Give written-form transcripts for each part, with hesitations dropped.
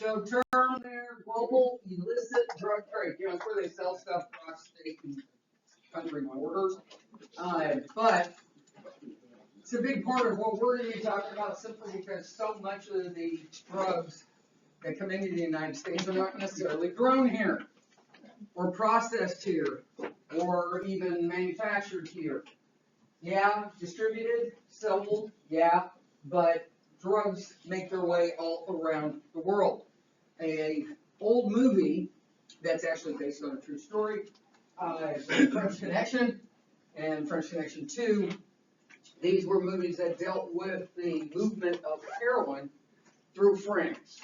So term there, global illicit drug trade, you know, it's where they sell stuff across state and country borders. But it's a big part of what we're gonna be talking about simply because so much of the drugs that come into the United States are not necessarily grown here, or processed here, or even manufactured here. Yeah, distributed, sold, yeah, but drugs make their way all around the world. A old movie that's actually based on a true story, French Connection and French Connection 2. These were movies that dealt with the movement of heroin through France.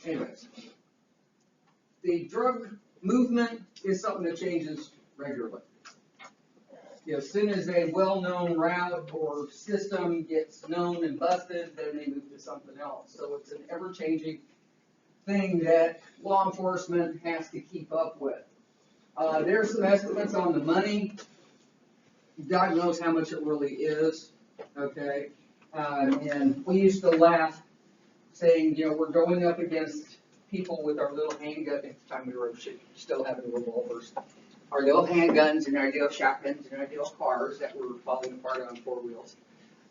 Anyways, the drug movement is something that changes regularly. You know, as soon as a well-known route or system gets known and busted, then they move to something else. So it's an ever-changing thing that law enforcement has to keep up with. There's some estimates on the money. God knows how much it really is, okay? And we used to laugh saying, you know, we're going up against people with our little handgun. At the time we were still having revolvers. Our little handguns and our little shotguns and our little cars that were falling apart on four wheels.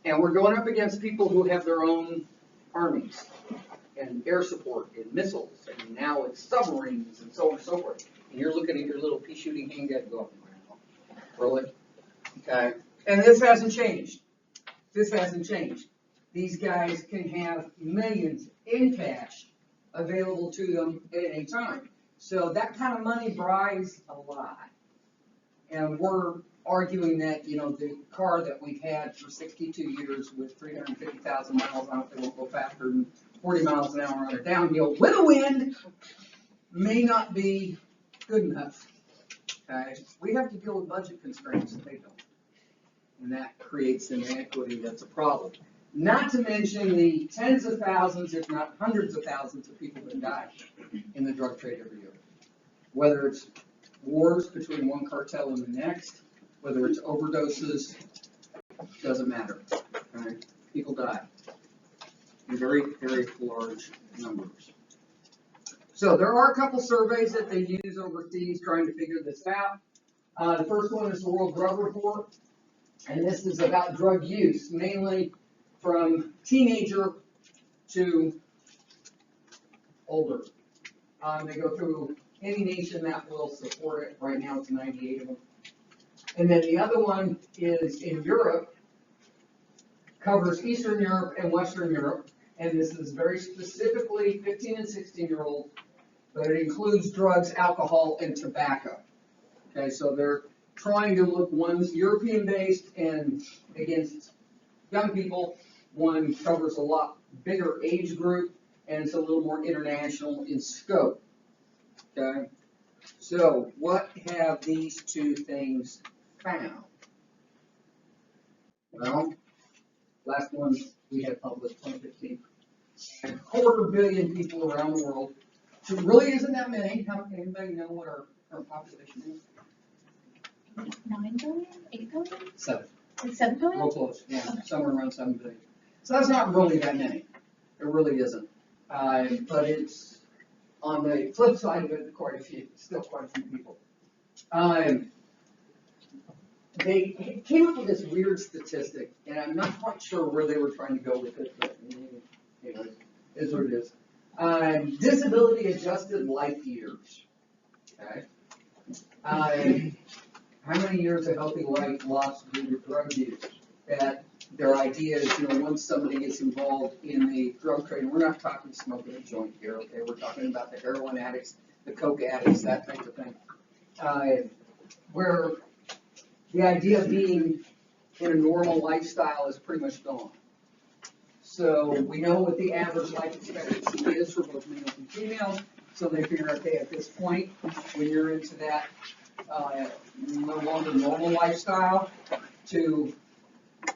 And we're going up against people who have their own armies and air support and missiles, and now it's submarines and so on and so forth. And you're looking at your little pea shooting handgun going, wow, really? Okay. And this hasn't changed. This hasn't changed. These guys can have millions in cash available to them at any time. So that kind of money buys a lot. And we're arguing that, you know, the car that we've had for 62 years with 350,000 miles on it, they won't go faster than 40 miles an hour on a downhill with a wind, may not be good enough. Okay? We have to deal with budget constraints if they don't. And that creates an inequity that's a problem. Not to mention the tens of thousands, if not hundreds of thousands of people that die in the drug trade every year. Whether it's wars between one cartel and the next, whether it's overdoses, doesn't matter. Right? People die in very, very large numbers. So there are a couple surveys that they use overseas trying to figure this out. The first one is the World Drug Report, and this is about drug use, mainly from teenager to older. They go through any nation that will support it. Right now it's 98 of them. And then the other one is in Europe, covers Eastern Europe and Western Europe. And this is very specifically 15 and 16-year-olds, but it includes drugs, alcohol, and tobacco. Okay, so they're trying to look, one's European-based and against young people. One covers a lot bigger age group, and it's a little more international in scope. Okay, so what have these two things found? Well, last one we had published 2015. 250 million people around the world. So it really isn't that many. Anybody know what our population is? 9 billion? 8 billion? 7. Like 7 billion? Real close, yeah, somewhere around 7 billion. So that's not really that many. It really isn't. But it's, on the flip side of it, still quite a few people. They came up with this weird statistic, and I'm not quite sure where they were trying to go with it, but anyways, it is what it is. Disability adjusted life years. Okay. How many years of healthy life lost due to drug use? That their idea is, you know, once somebody gets involved in the drug trade, and we're not talking smoking a joint here, okay? We're talking about the heroin addicts, the coke addicts, that type of thing. Where the idea of being in a normal lifestyle is pretty much gone. So we know what the average life expectancy is for both males and females. So they figure, okay, at this point, when you're into that no longer normal lifestyle, to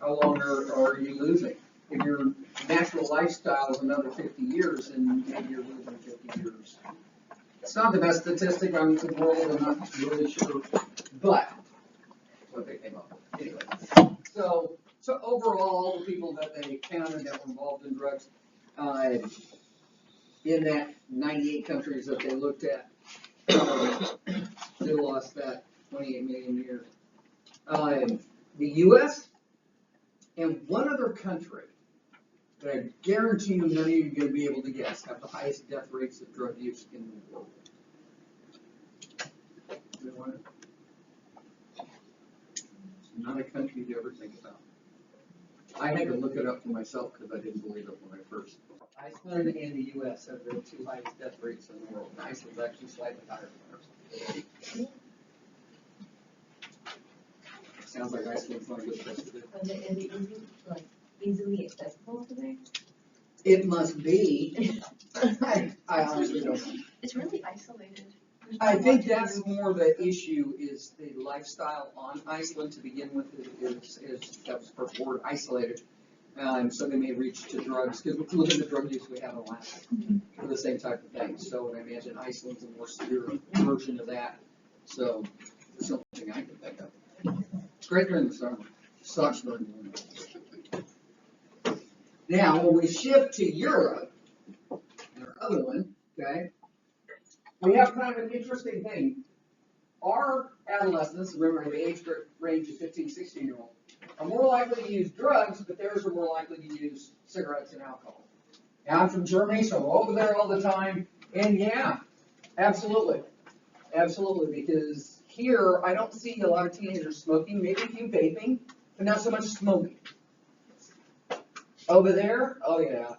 how longer are you losing? If your natural lifestyle is another 50 years, then maybe you're losing 50 years. It's not the best statistic on the world, I'm not really sure, but what they came up with. Anyway, so overall, the people that they counted that were involved in drugs, In that 98 countries that they looked at, they lost that 28 million a year. The US and one other country that I guarantee you none of you are going to be able to guess have the highest death rates of drug use in the world. Anyone? It's not a country you ever think about. I had to look it up for myself because I didn't believe it when I first. Iceland and the US have the two highest death rates in the world. Iceland's actually slightly higher than ours. Sounds like Iceland's not a good place to live. Is it easy, like, easily accessible to there? It must be. I honestly don't know. It's really isolated. There's I not think much to that's do. more the issue is the lifestyle on Iceland to begin with is that was the word isolated. So they may reach to drugs, because look at the drug use we have in Alaska for the same type of thing. So I imagine Iceland's a more severe version of that. So it's the only thing I can think of. It's great during the summer. Sucks during the winter. Now, when we shift to Europe, our other one, okay, we have kind of an interesting thing. Our adolescents, remember the age range of 15, 16-year-old, are more likely to use drugs, but theirs are more likely to use cigarettes and alcohol. Now, I'm from Germany, so I'm over there all the time, and yeah, absolutely. Absolutely, because here, I don't see a lot of teenagers smoking, maybe a few vaping, but not so much smoking. Over there, oh yeah.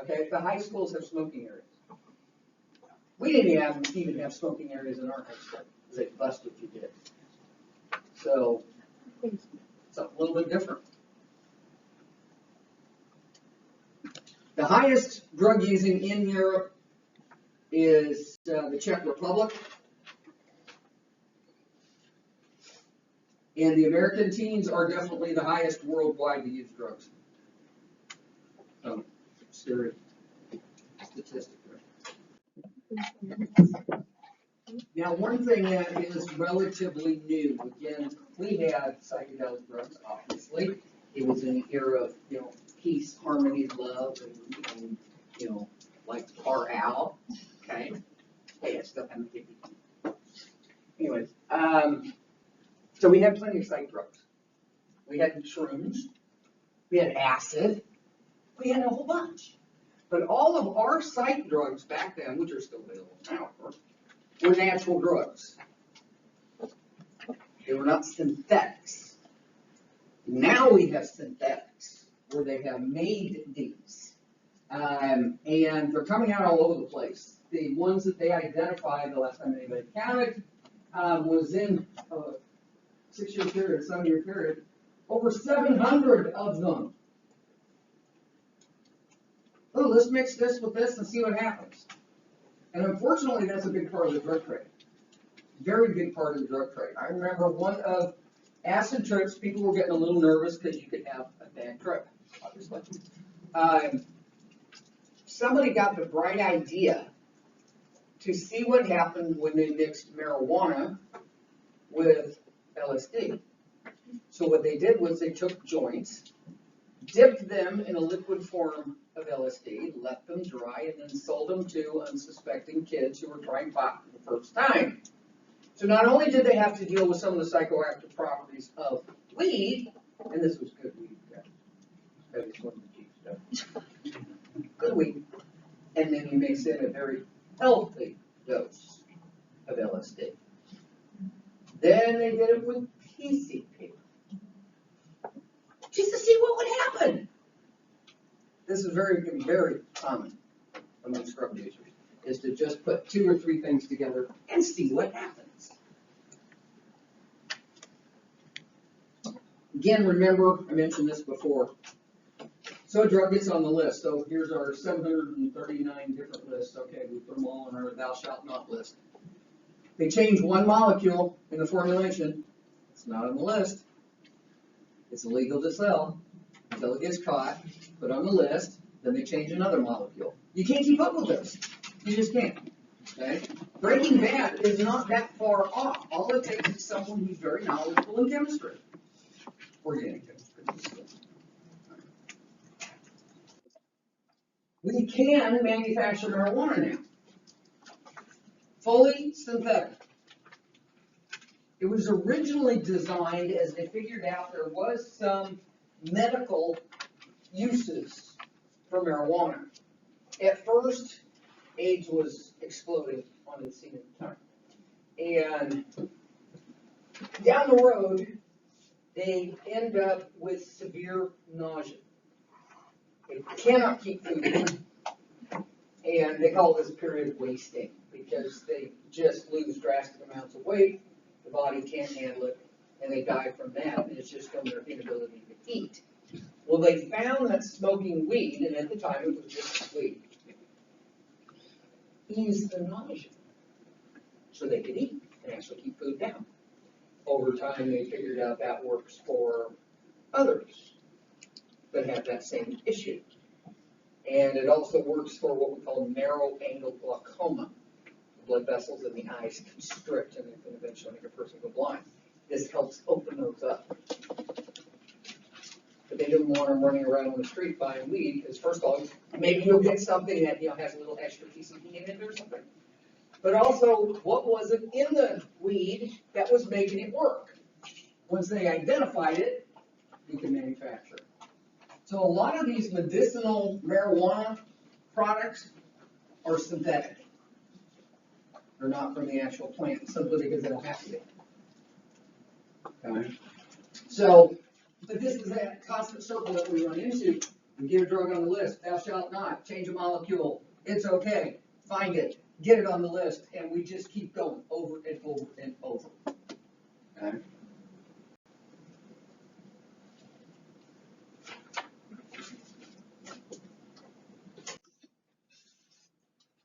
Okay, the high schools have smoking areas. We didn't even have smoking areas in our high school, because they busted if you did. So, it's a little bit different. The highest drug using in Europe is the Czech Republic. And the American teens are definitely the highest worldwide to use drugs. Serious statistic there. Now, one thing that is relatively new, again, we had psychedelic drugs, obviously. It was in the era of, peace, harmony, love, and like Far Out, okay? Hey, I still haven't given you. Anyways, so we had plenty of psych drugs. We had shrooms, we had acid, we had a whole bunch. But all of our psych drugs back then, which are still available now, of course, were natural drugs. They were not synthetics. Now we have synthetics, where they have made these. And they're coming out all over the place. The ones that they identified, the last time anybody counted, was in a 6-year period, 7-year period, over 700 of them. Oh, let's mix this with this and see what happens. And unfortunately, that's a big part of the drug trade. Very big part of the drug trade. I remember one of acid trips, people were getting a little nervous because you could have a bad trip, obviously. Somebody got the bright idea to see what happened when they mixed marijuana with LSD. So what they did was they took joints, dipped them in a liquid form of LSD, left them dry, and then sold them to unsuspecting kids who were trying pot for the first time. So not only did they have to deal with some of the psychoactive properties of weed, and this was good weed, guys. That was one of the cheap stuff. Good weed. And then you mix in a very healthy dose of LSD. Then they did it with PCP. Just to see what would happen. This is very, very common amongst drug users, is to just put 2 or 3 things together and see what happens. Again, remember, I mentioned this before. So a drug gets on the list. So here's our 739 different lists. Okay, we put them all on our thou shalt not list. They change one molecule in the formulation. It's not on the list. It's illegal to sell until it gets caught, put on the list, then they change another molecule. You can't keep up with this. You just can't. Okay? Breaking Bad is not that far off. All it takes is someone who's very knowledgeable in chemistry. Organic chemistry. We can manufacture marijuana now. Fully synthetic. It was originally designed as they figured out there was some medical uses for marijuana. At first, AIDS was exploding on the scene at the time. And down the road, they end up with severe nausea. They cannot keep food down. And they call this period wasting because they just lose drastic amounts of weight, the body can't handle it, and they die from that, and it's just from their inability to eat. Well, they found that smoking weed, and at the time it was just weed, eased the nausea. So they could eat and actually keep food down. Over time, they figured out that works for others that have that same issue. And it also works for what we call narrow angle glaucoma. Blood vessels in the eyes constrict and it can eventually make a person go blind. This helps open those up. But they didn't want them running around on the street buying weed because first of all, maybe you'll get something that has a little extra PCP in it or something. But also, what was it in the weed that was making it work? Once they identified it, you can manufacture it. So a lot of these medicinal marijuana products are synthetic. They're not from the actual plant, simply because they don't have to be. Okay. So, but this is that constant circle that we run into. We get a drug on the list, thou shalt not, change a molecule, it's okay, find it, get it on the list, and we just keep going over and over and over. Okay.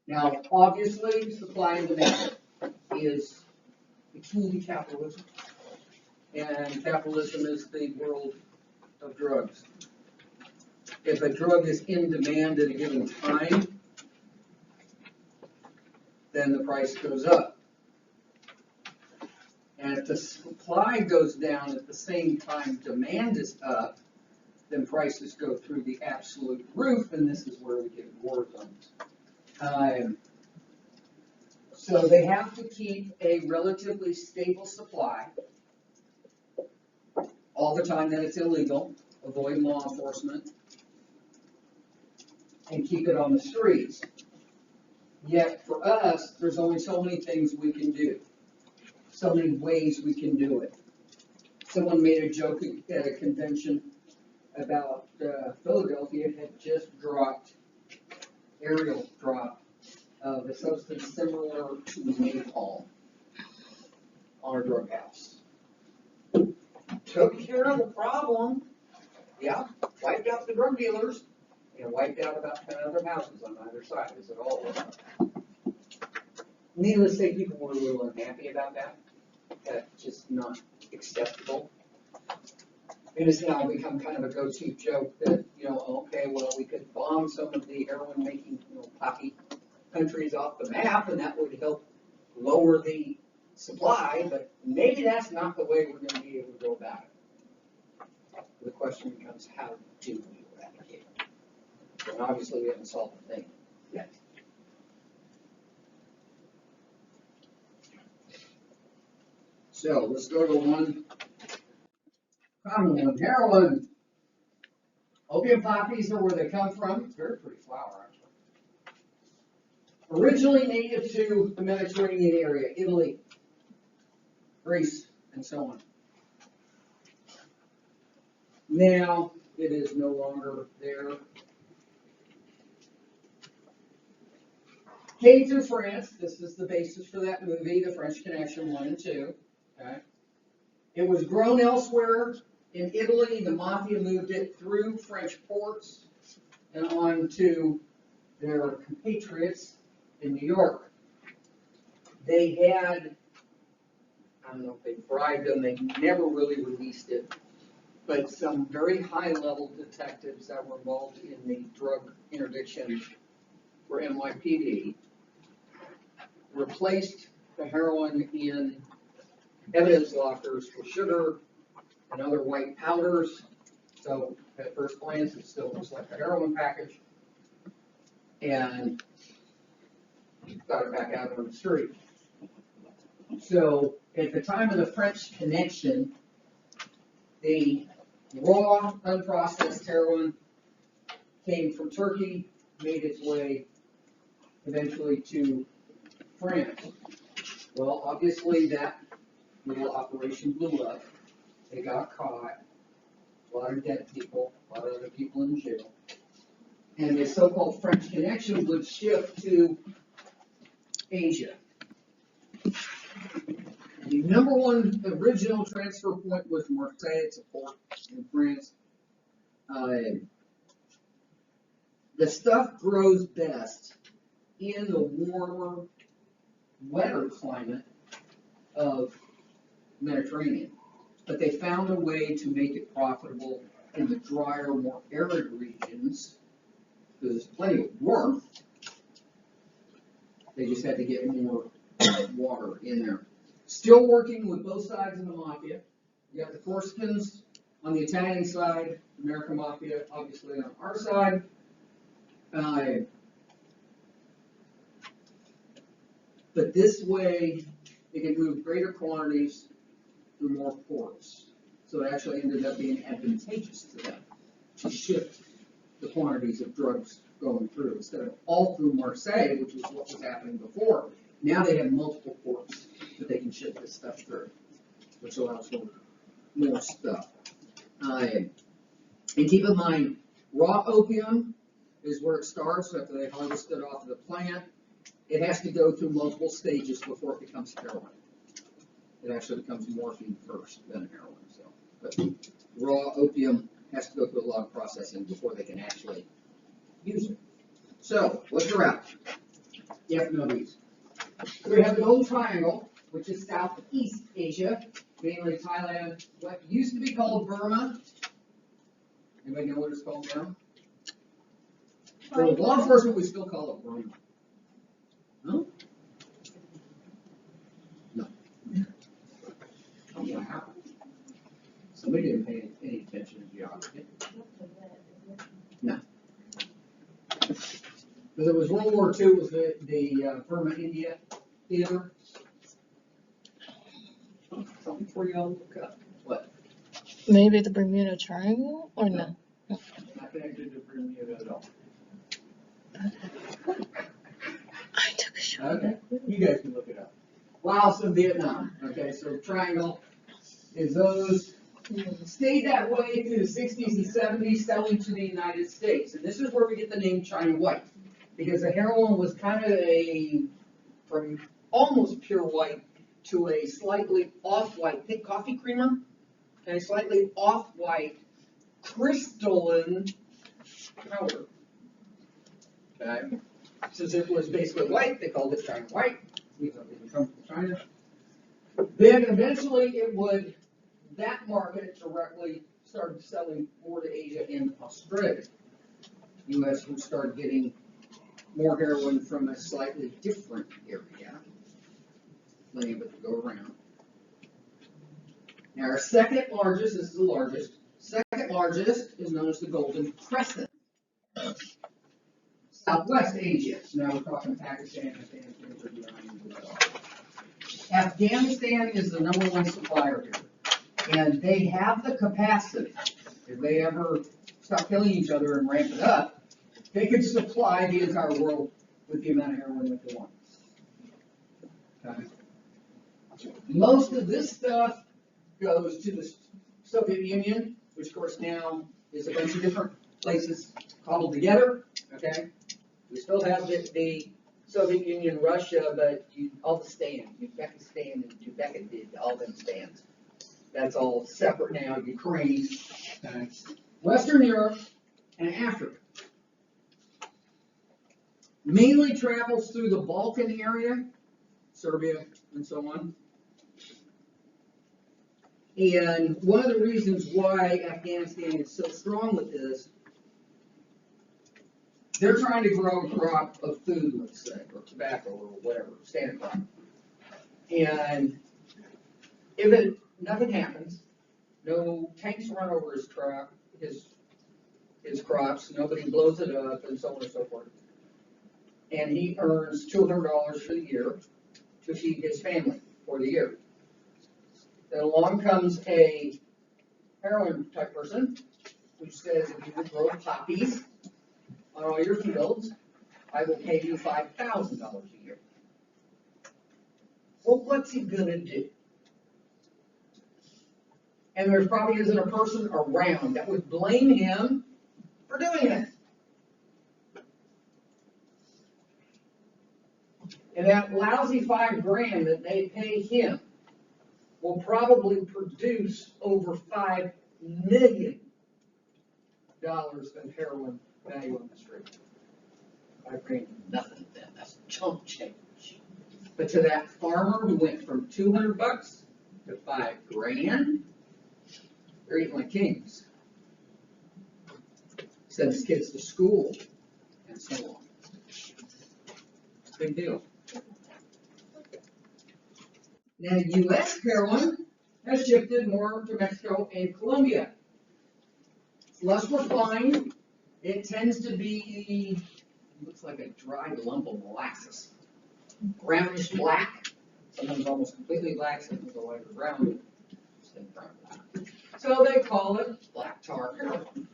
Now, obviously, supply and demand is the key to capitalism, and capitalism is the world of drugs. If a drug is in demand at a given time, then the price goes up. And if the supply goes down at the same time demand is up, then prices go through the absolute roof, and this is where we get war zones. So they have to keep a relatively stable supply all the time that it's illegal, avoid law enforcement, and keep it on the streets. Yet for us, there's only so many things we can do, so many ways we can do it. Someone made a joke at a convention about Philadelphia had just dropped, aerial drop, of a substance similar to napalm on a drug house. Took care of the problem, yeah, wiped out the drug dealers, and wiped out about 10 other houses on either side, as it all was. Needless to say, people were a little unhappy about that. That's just not acceptable. It has now become kind of a go-to joke that, okay, well, we could bomb some of the heroin-making, poppy countries off the map, and that would help lower the supply, but maybe that's not the way we're going to be able to go about it. The question becomes, how do we eradicate it? And obviously, we haven't solved the thing yet. So let's go to one common one, heroin. Opium poppies are where they come from. Very pretty flower, actually. Originally native to the Mediterranean area, Italy, Greece, and so on. Now it is no longer there. Came through France. This is the basis for that movie, The French Connection 1 and 2. Okay. It was grown elsewhere in Italy. The mafia moved it through French ports and on to their compatriots in New York. They had, I don't know if they bribed them, they never really released it, but some very high-level detectives that were involved in the drug interdiction for NYPD replaced the heroin in evidence lockers for sugar and other white powders. So at first glance, it still looks like a heroin package. and got it back out on the street. So at the time of the French Connection, the raw, unprocessed heroin came from Turkey, made its way eventually to France. Well, obviously that little operation blew up. They got caught. A lot of dead people, a lot of other people in jail. And the so-called French Connection would shift to Asia. The number one original transfer point was Marseille, it's a port in France. The stuff grows best in the warmer, wetter climate of Mediterranean. But they found a way to make it profitable in the drier, more arid regions, because there's plenty of warmth. They just had to get more water in there. Still working with both sides of the mafia. You got the Corsicans on the Italian side, American Mafia obviously on our side. But this way, they can move greater quantities through more ports. So it actually ended up being advantageous to them to shift the quantities of drugs going through. Instead of all through Marseille, which is what was happening before, now they have multiple ports that they can ship this stuff through, which allows for more stuff. And keep in mind, raw opium is where it starts after they harvest it off the plant. It has to go through multiple stages before it becomes heroin. It actually becomes morphine first, then heroin. So, but raw opium has to go through a lot of processing before they can actually use it. So, what's your route? You have to know these. We have the Golden Triangle, which is Southeast Asia, mainly Thailand, what used to be called Burma. Anybody know what it's called now? For law enforcement, we still call it Burma. No? No. Oh, wow. Somebody didn't pay any attention to geography. No. Because it was World War II, it was the Burma-India theater. Something for you all to look up. What? Maybe the Bermuda Triangle, or no? Not connected to Bermuda at all. I took a shot. Okay, you guys can look it up. Laos and Vietnam. Okay, so triangle is those stayed that way through the 60s and 70s, selling to the United States. And this is where we get the name China White, because the heroin was kind of from almost pure white to a slightly off-white, think coffee creamer, and a slightly off-white crystalline powder. Okay. Since it was basically white, they called it China White. It comes from China. Then eventually that market directly started selling more to Asia and Australia. U.S. would start getting more heroin from a slightly different area. Plenty of it to go around. Now our second largest, this is the largest, second largest is known as the Golden Crescent. Southwest Asia. So now we're talking Pakistan, Afghanistan is the number one supplier here. And they have the capacity, if they ever stop killing each other and ramp it up, they could supply the entire world with the amount of heroin that they want. Okay. Most of this stuff goes to the Soviet Union, which of course now is a bunch of different places cobbled together. Okay. We still have the Soviet Union, Russia, but all the stands, Uzbekistan and Uzbekistan, all them stands. That's all separate now, Ukraine, Western Europe, and Africa. Mainly travels through the Balkan area, Serbia, and so on. And one of the reasons why Afghanistan is so strong with this, they're trying to grow a crop of food, let's say, or tobacco, or whatever, standard crop. And if nothing happens, no tanks run over his crop, his crops, nobody blows it up, and so on and so forth. and he earns $200 for the year to feed his family for the year. Then along comes a heroin type person who says, if you will grow poppies on all your fields, I will pay you $5,000 a year. Well, what's he gonna do? And there probably isn't a person around that would blame him for doing it. And that lousy $5,000 that they pay him will probably produce over $5 million in heroin value on the street. $5,000, nothing then, that's chump change. But to that farmer who went from $200 to $5,000, they're eating like kings. Send his kids to school and so on. Big deal. Now, U.S. heroin has shifted more to Mexico and Colombia. It's less refined. It tends to be, looks like a dried lump of molasses. Brownish black, sometimes almost completely black, sometimes a lighter brown. So they call it black tar heroin,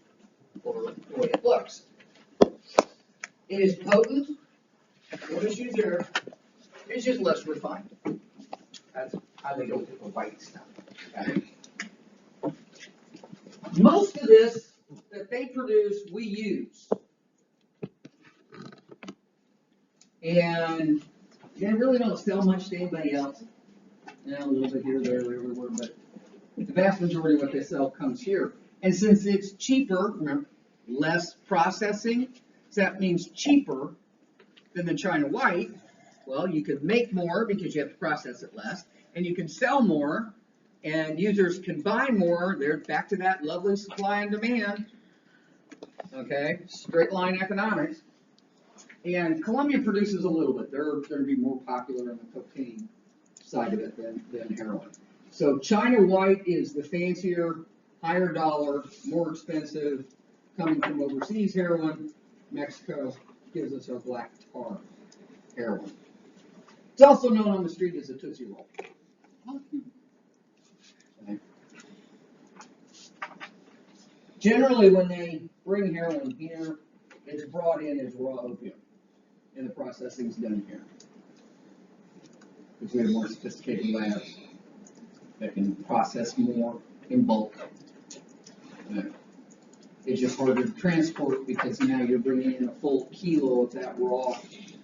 or the way it looks. It is potent, no issues there. It's just less refined. That's how they go with the white stuff. Okay? Most of this that they produce, we use. And they really don't sell much to anybody else. Yeah, a little bit here, there, everywhere, but the vast majority of what they sell comes here. And since it's cheaper, remember, less processing, so that means cheaper than the China white. Well, you could make more because you have to process it less, and you can sell more, and users can buy more. They're back to that lovely supply and demand. Okay, straight line economics. And Colombia produces a little bit. They're going to be more popular on the cocaine side of it than heroin. So China white is the fancier, higher dollar, more expensive, coming from overseas heroin. Mexico gives us our black tar heroin. It's also known on the street as a Tootsie Roll. Okay. Generally, when they bring heroin here, it's brought in as raw opium, and the processing is done here. Because we have more sophisticated labs that can process more in bulk. It's just harder to transport because now you're bringing in a full kilo of that raw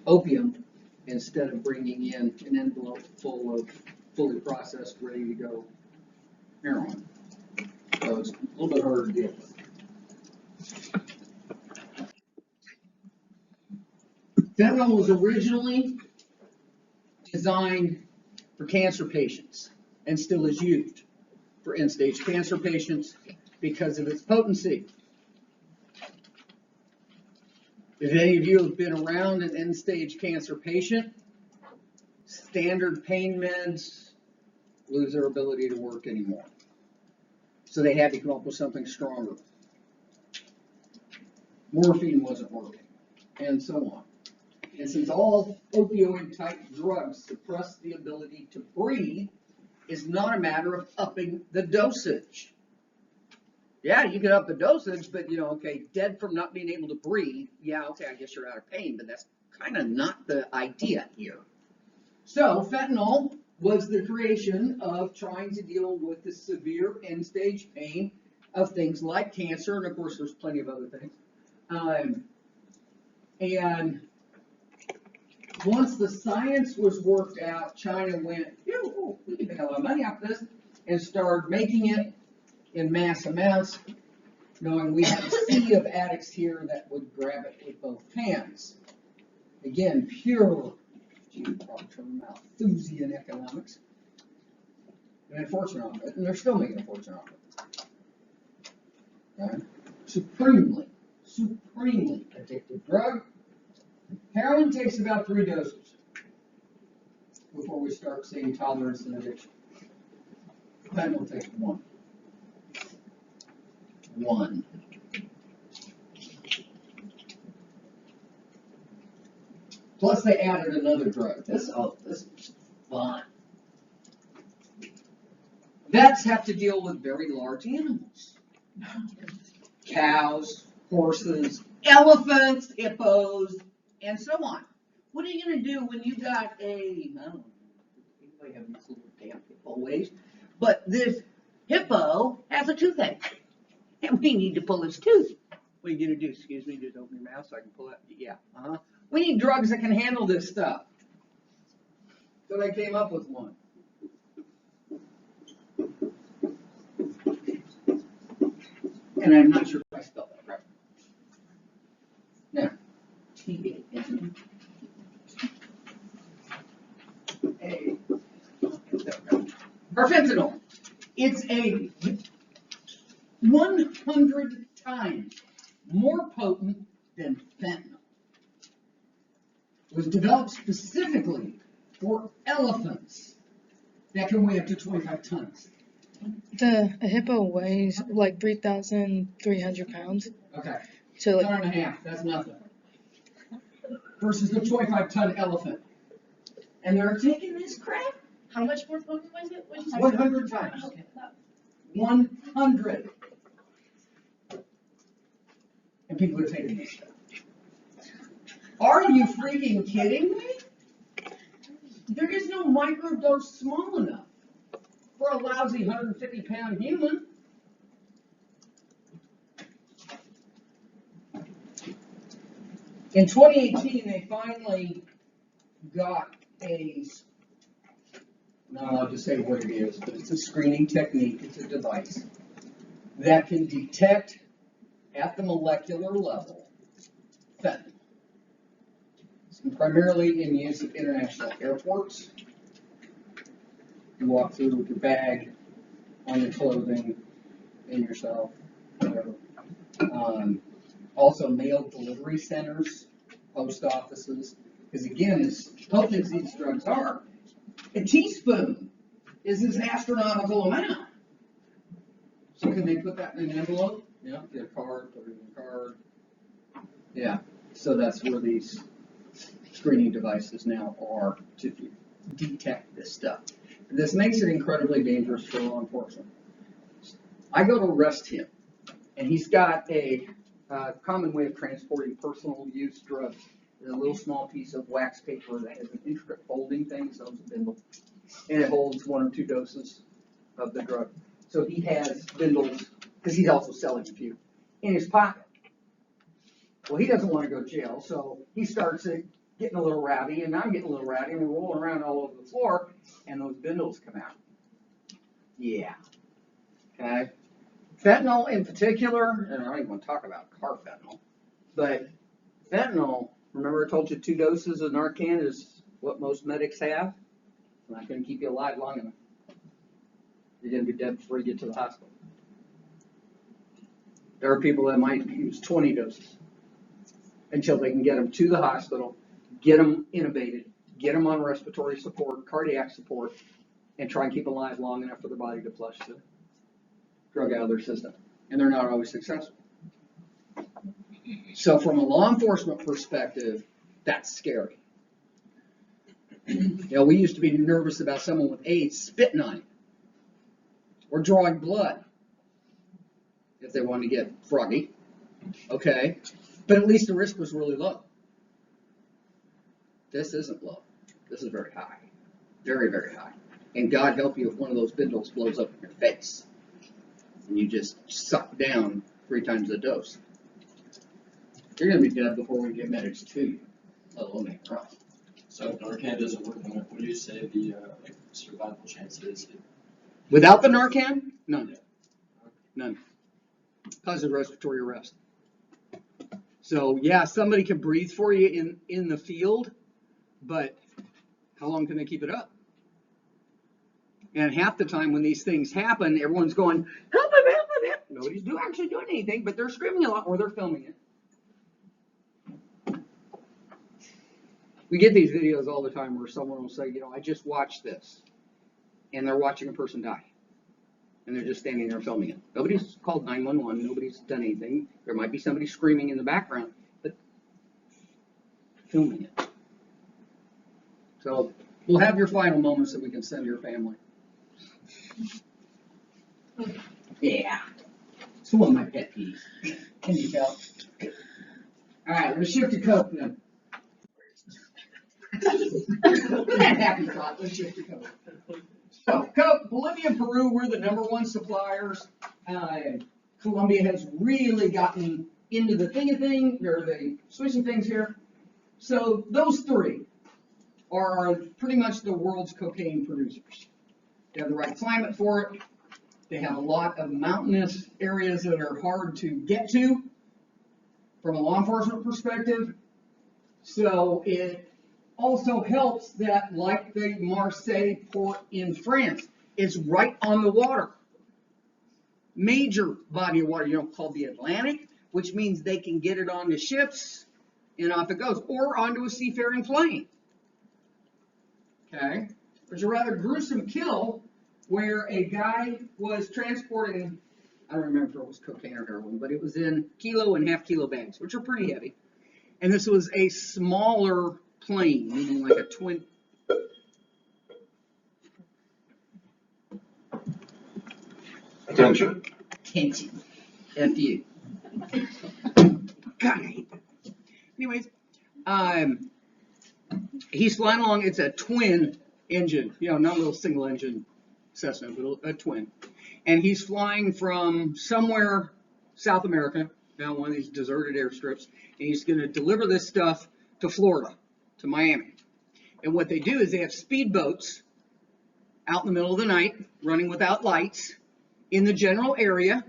opium instead of bringing in an envelope full of fully processed, ready to go heroin. So it's a little bit harder to deal with. Fentanyl was originally designed for cancer patients and still is used for end-stage cancer patients because of its potency. If any of you have been around an end-stage cancer patient, standard pain meds lose their ability to work anymore. So they had to come up with something stronger. Morphine wasn't working, and so on. And since all opioid-type drugs suppress the ability to breathe, it's not a matter of upping the dosage. Yeah, you can up the dosage, but okay, dead from not being able to breathe, yeah, okay, I guess you're out of pain, but that's kind of not the idea here. So fentanyl was the creation of trying to deal with the severe end-stage pain of things like cancer, and of course there's plenty of other things. And once the science was worked out, China went, we can make a lot of money off this, and started making it in mass amounts, knowing we had a sea of addicts here that would grab it with both hands. Again, pure, Malthusian economics. And made a fortune off it, and they're still making a fortune off it. Okay? Supremely addictive drug. Heroin takes about 3 doses before we start seeing tolerance and addiction. Fentanyl takes 1. Plus they added another drug. This is fun. Vets have to deal with very large animals. Cows, horses, elephants, hippos, and so on. What are you gonna do when you got I don't know, anybody have these little damn hippo ways? But this hippo has a toothache, and we need to pull his tooth. What are you gonna do? Excuse me, just open your mouth so I can pull it? Yeah, We need drugs that can handle this stuff. So they came up with one. And I'm not sure if I spelled that right. Now, T-A-N. Carfentanil. It's a 100 times more potent than fentanyl. It was developed specifically for elephants that can weigh up to 25 tons. A hippo weighs like 3,300 pounds. Okay, So like, ton and a half, that's nothing. Versus the 25-ton elephant. And they're taking this crap How much more potent was it? What'd you say? 100 times. Okay, that- 100. And people are taking this stuff. Are you freaking kidding me? There is no microdose small enough for a lousy 150-pound human. In 2018, they finally got not allowed to say what it is, but it's a screening technique, it's a device that can detect at the molecular level fentanyl. It's primarily in use at international airports. You walk through with your bag, on your clothing, in yourself, whatever. Also mail delivery centers, post offices, because again, as potent as these drugs are, a teaspoon is this astronomical amount. So can they put that in an envelope? Yeah, get a card, put it in a card. Yeah, so that's where these screening devices now are to detect this stuff. This makes it incredibly dangerous for law enforcement. I go to arrest him, and he's got a common way of transporting personal use drugs. There's a little small piece of wax paper that has an intricate folding thing, so it's a bindle, and it holds 1 or 2 doses of the drug. So he has bindles, because he's also selling a few, in his pocket. Well, he doesn't want to go to jail, so he starts getting a little rowdy, and I'm getting a little rowdy, and we're rolling around all over the floor, and those bindles come out. Yeah. Okay. Fentanyl in particular, and I don't even want to talk about carfentanil, but fentanyl, remember I told you 2 doses of Narcan is what most medics have? It's not going to keep you alive long enough. You're going to be dead before you get to the hospital. There are people that might use 20 doses until they can get them to the hospital, get them intubated, get them on respiratory support, cardiac support, and try and keep them alive long enough for their body to flush the drug out of their system. And they're not always successful. So from a law enforcement perspective, that's scary. You know, we used to be nervous about someone with AIDS spitting on you or drawing blood if they wanted to get froggy. Okay, but at least the risk was really low. This isn't low. This is very high. Very, very high. And God help you if one of those bindles blows up in your face and you just suck down 3 times the dose. You're going to be dead before we get medics to you, let alone make a problem. So if Narcan doesn't work on it, what do you say the survival chance is? Without the Narcan? None. None. Causes respiratory arrest. So yeah, somebody can breathe for you in the field, but how long can they keep it up? And half the time when these things happen, everyone's going, help him, help him, help him. Nobody's actually doing anything, but they're screaming a lot or they're filming it. We get these videos all the time where someone will say, you know, I just watched this. And they're watching a person die. And they're just standing there filming it. Nobody's called 911. Nobody's done anything. There might be somebody screaming in the background, but filming it. So we'll have your final moments that we can send your family. Yeah. It's one of my pet peeves. Can you tell? All right, let's shift to Coke then. That happy thought, let's shift to Coke. So Coke, Bolivia and Peru, we're the #1 suppliers. Colombia has really gotten into the thing, or the switching things here. So those three are pretty much the world's cocaine producers. They have the right climate for it. They have a lot of mountainous areas that are hard to get to from a law enforcement perspective. So it also helps that, like the Marseille port in France, it's right on the water. Major body of water, called the Atlantic, which means they can get it onto ships and off it goes, or onto a seafaring plane. Okay? There's a rather gruesome kill where a guy was transporting, I don't remember if it was cocaine or heroin, but it was in kilo and half-kilo bags, which are pretty heavy. And this was a smaller plane, meaning like a twin. Attention. Attention. F-U. God, I hate that. Anyways, he's flying along. It's a twin engine, not a little single engine Cessna, but a twin. And he's flying from somewhere South America, down one of these deserted airstrips, and he's going to deliver this stuff to Florida, to Miami. And what they do is they have speedboats out in the middle of the night, running without lights, in the general area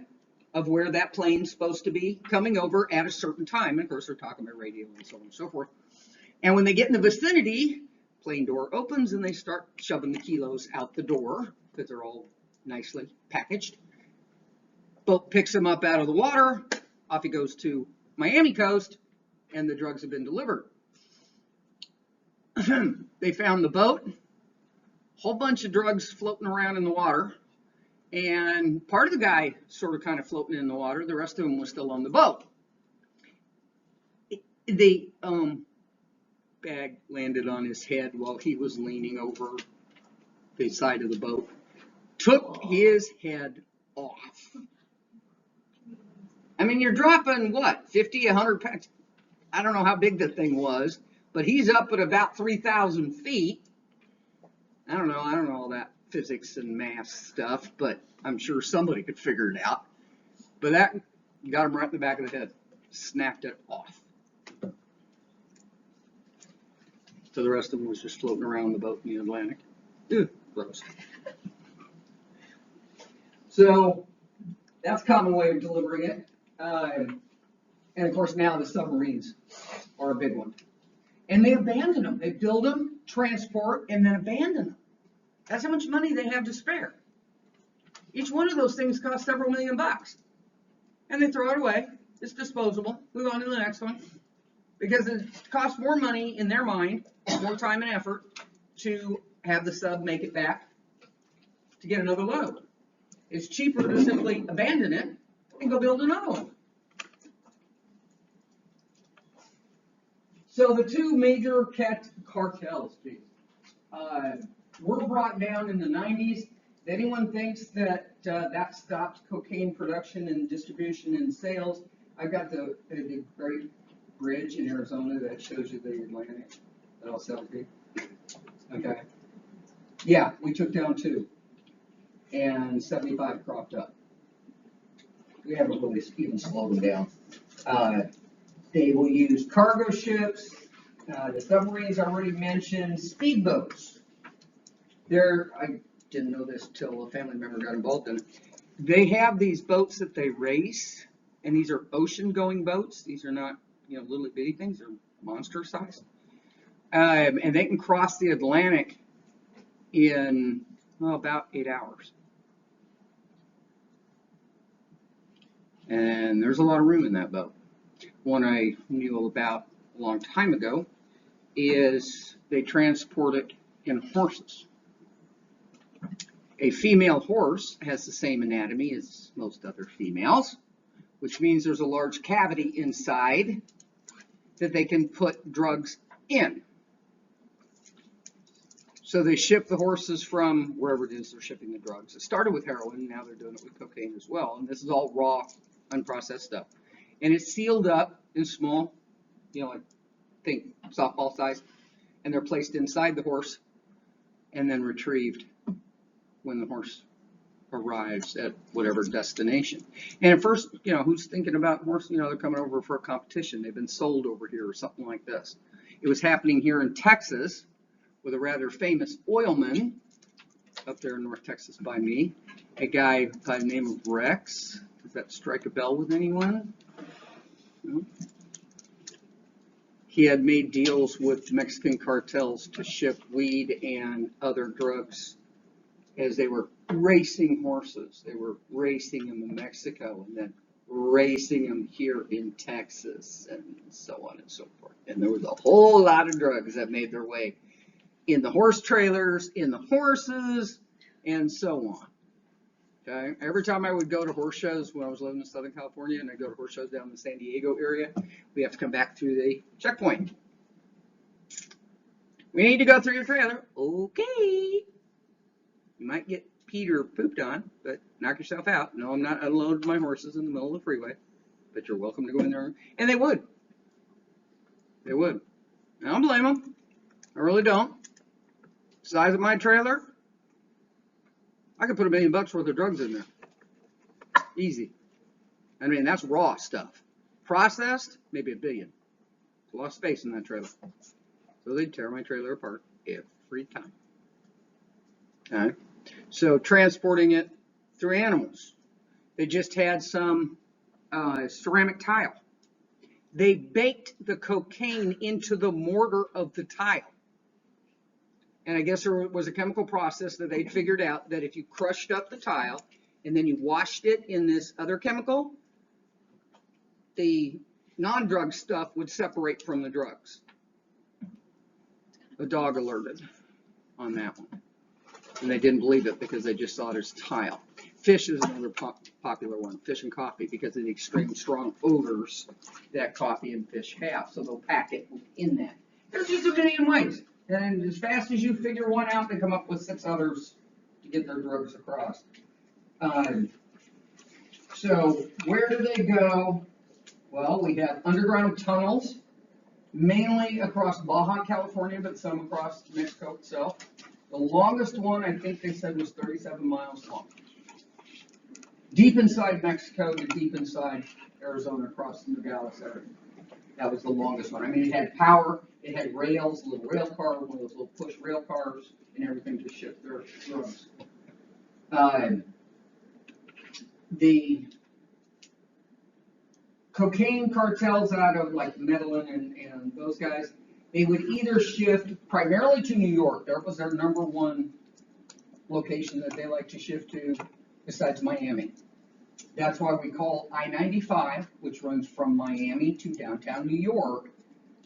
of where that plane's supposed to be coming over at a certain time. And of course, they're talking about radio and so on and so forth. And when they get in the vicinity, plane door opens and they start shoving the kilos out the door because they're all nicely packaged. Boat picks him up out of the water. Off he goes to Miami coast, and the drugs have been delivered. They found the boat, whole bunch of drugs floating around in the water, and part of the guy sort of kind of floating in the water. The rest of him was still on the boat. The bag landed on his head while he was leaning over the side of the boat. Took his head off. I mean, you're dropping, what, 50, 100 pounds? I don't know how big the thing was, but he's up at about 3,000 feet. I don't know all that physics and math stuff, but I'm sure somebody could figure it out. But that got him right in the back of the head. Snapped it off. So the rest of them was just floating around the boat in the Atlantic. Ew, gross. So that's a common way of delivering it. And of course now the submarines are a big one. And they abandon them. They build them, transport, and then abandon them. That's how much money they have to spare. Each one of those things costs several $1 million. And they throw it away. It's disposable. Move on to the next one. Because it costs more money in their mind, more time and effort, to have the sub make it back to get another load. It's cheaper to simply abandon it and go build another one. So the two major cartels, were brought down in the 90s. If anyone thinks that that stopped cocaine production and distribution and sales, I've got the great bridge in Arizona that shows you the Atlantic that I'll sell to you. Okay. Yeah, we took down 2. And 75 cropped up. We haven't really even slowed them down. They will use cargo ships, the submarines I already mentioned, speedboats. I didn't know this till a family member got involved in it. They have these boats that they race, and these are ocean-going boats. These are not, little bitty things. They're monster size. And they can cross the Atlantic in about 8 hours. And there's a lot of room in that boat. One I knew about a long time ago is they transport it in horses. A female horse has the same anatomy as most other females, which means there's a large cavity inside that they can put drugs in. So they ship the horses from wherever it is they're shipping the drugs. It started with heroin, now they're doing it with cocaine as well. And this is all raw, unprocessed stuff. And it's sealed up in small, like, think softball size. And they're placed inside the horse and then retrieved when the horse arrives at whatever destination. And at first, who's thinking about horse? They're coming over for a competition. They've been sold over here or something like this. It was happening here in Texas with a rather famous oilman up there in North Texas by me, a guy by the name of Rex. Does that strike a bell with anyone? No? He had made deals with Mexican cartels to ship weed and other drugs as they were racing horses. They were racing them in Mexico and then racing them here in Texas and so on and so forth. And there was a whole lot of drugs that made their way in the horse trailers, in the horses, and so on. Okay. Every time I would go to horse shows when I was living in Southern California, and I go to horse shows down in the San Diego area, we have to come back through the checkpoint. We need to go through your trailer. Okay. You might get peed or pooped on, but knock yourself out. No, I'm not unloading my horses in the middle of the freeway, but you're welcome to go in there. And they would. They would. I don't blame them. I really don't. Size of my trailer, I could put $1 million worth of drugs in there. Easy. I mean, that's raw stuff. Processed, maybe $1 billion. There's a lot of space in that trailer. So they'd tear my trailer apart every time. Okay. So transporting it through animals. They just had some ceramic tile. They baked the cocaine into the mortar of the tile. And I guess there was a chemical process that they'd figured out that if you crushed up the tile and then you washed it in this other chemical, the non-drug stuff would separate from the drugs. The dog alerted on that one. And they didn't believe it because they just saw it as tile. Fish is another popular one, fish and coffee, because of the extreme strong odors that coffee and fish have. So they'll pack it in that. There's just a million ways. And as fast as you figure one out, they come up with 6 others to get their drugs across. So where do they go? Well, we have underground tunnels, mainly across Baja California, but some across Mexico itself. The longest one, I think they said, was 37 miles long. Deep inside Mexico to deep inside Arizona across the Nogales area. That was the longest one. I mean, it had power, it had rails, a little rail car, one of those little push rail cars, and everything to ship their drugs. The cocaine cartels out of like Medellin and those guys, they would either shift primarily to New York. That was their #1 location that they like to shift to, besides Miami. That's why we call I-95, which runs from Miami to downtown New York,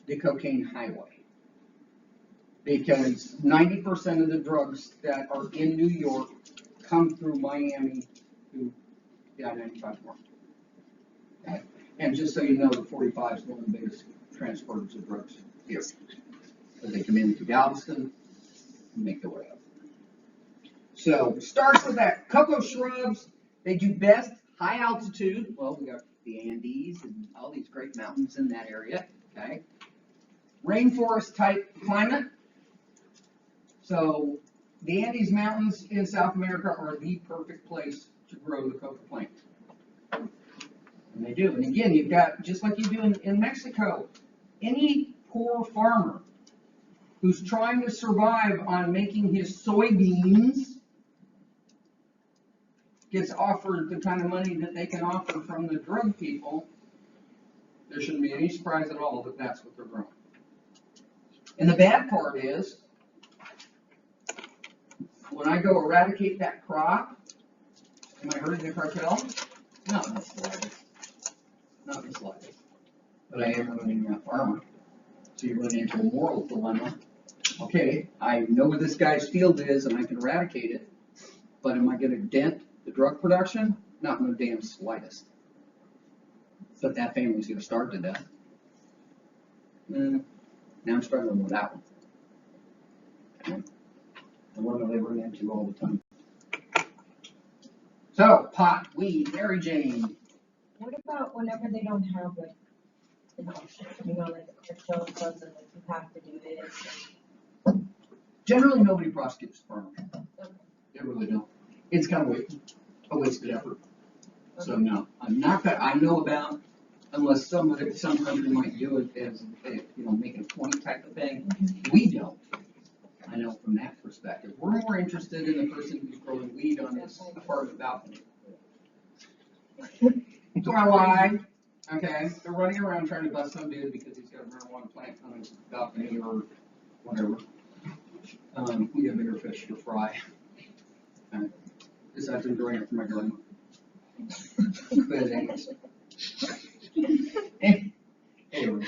the cocaine highway. Because 90% of the drugs that are in New York come through Miami to the I-95 market. Okay. And just so you know, the 45 is one of the biggest transporters of drugs here. So they come into Galveston and make their way up. So it starts with that. Cocoa shrubs, they do best high altitude. Well, we got the Andes and all these great mountains in that area. Okay. Rainforest type climate. So the Andes Mountains in South America are the perfect place to grow the coca plant. And they do. And again, you've got, just like you do in Mexico, any poor farmer who's trying to survive on making his soybeans gets offered the kind of money that they can offer from the drug people. There shouldn't be any surprise at all that that's what they're growing. And the bad part is, when I go eradicate that crop, am I hurting the cartel? No, not the slightest. Not the slightest. But I am ruining that farmer. So you run into a moral dilemma. Okay, I know where this guy's field is and I can eradicate it, but am I going to dent the drug production? Not in the damn slightest. But that family's going to starve to death. Now I'm struggling with that one. the one that they run into all the time. So, pot, weed, Mary Jane. What about whenever they don't have like an option, like the crypto clubs and like you have to do this? Generally, nobody prosecutes farmers. They really don't. It's kind of a wasted effort. So no, I'm not that I know about, unless some country might do it as, make it a point type of thing. We don't. I know from that perspective. We're more interested in the person who's growing weed on his apartment balcony. Do I lie? Okay, they're running around trying to bust some dude because he's got a marijuana plant on his balcony or whatever. We have bigger fish to fry. Besides enjoying it for my grandma. But anyway.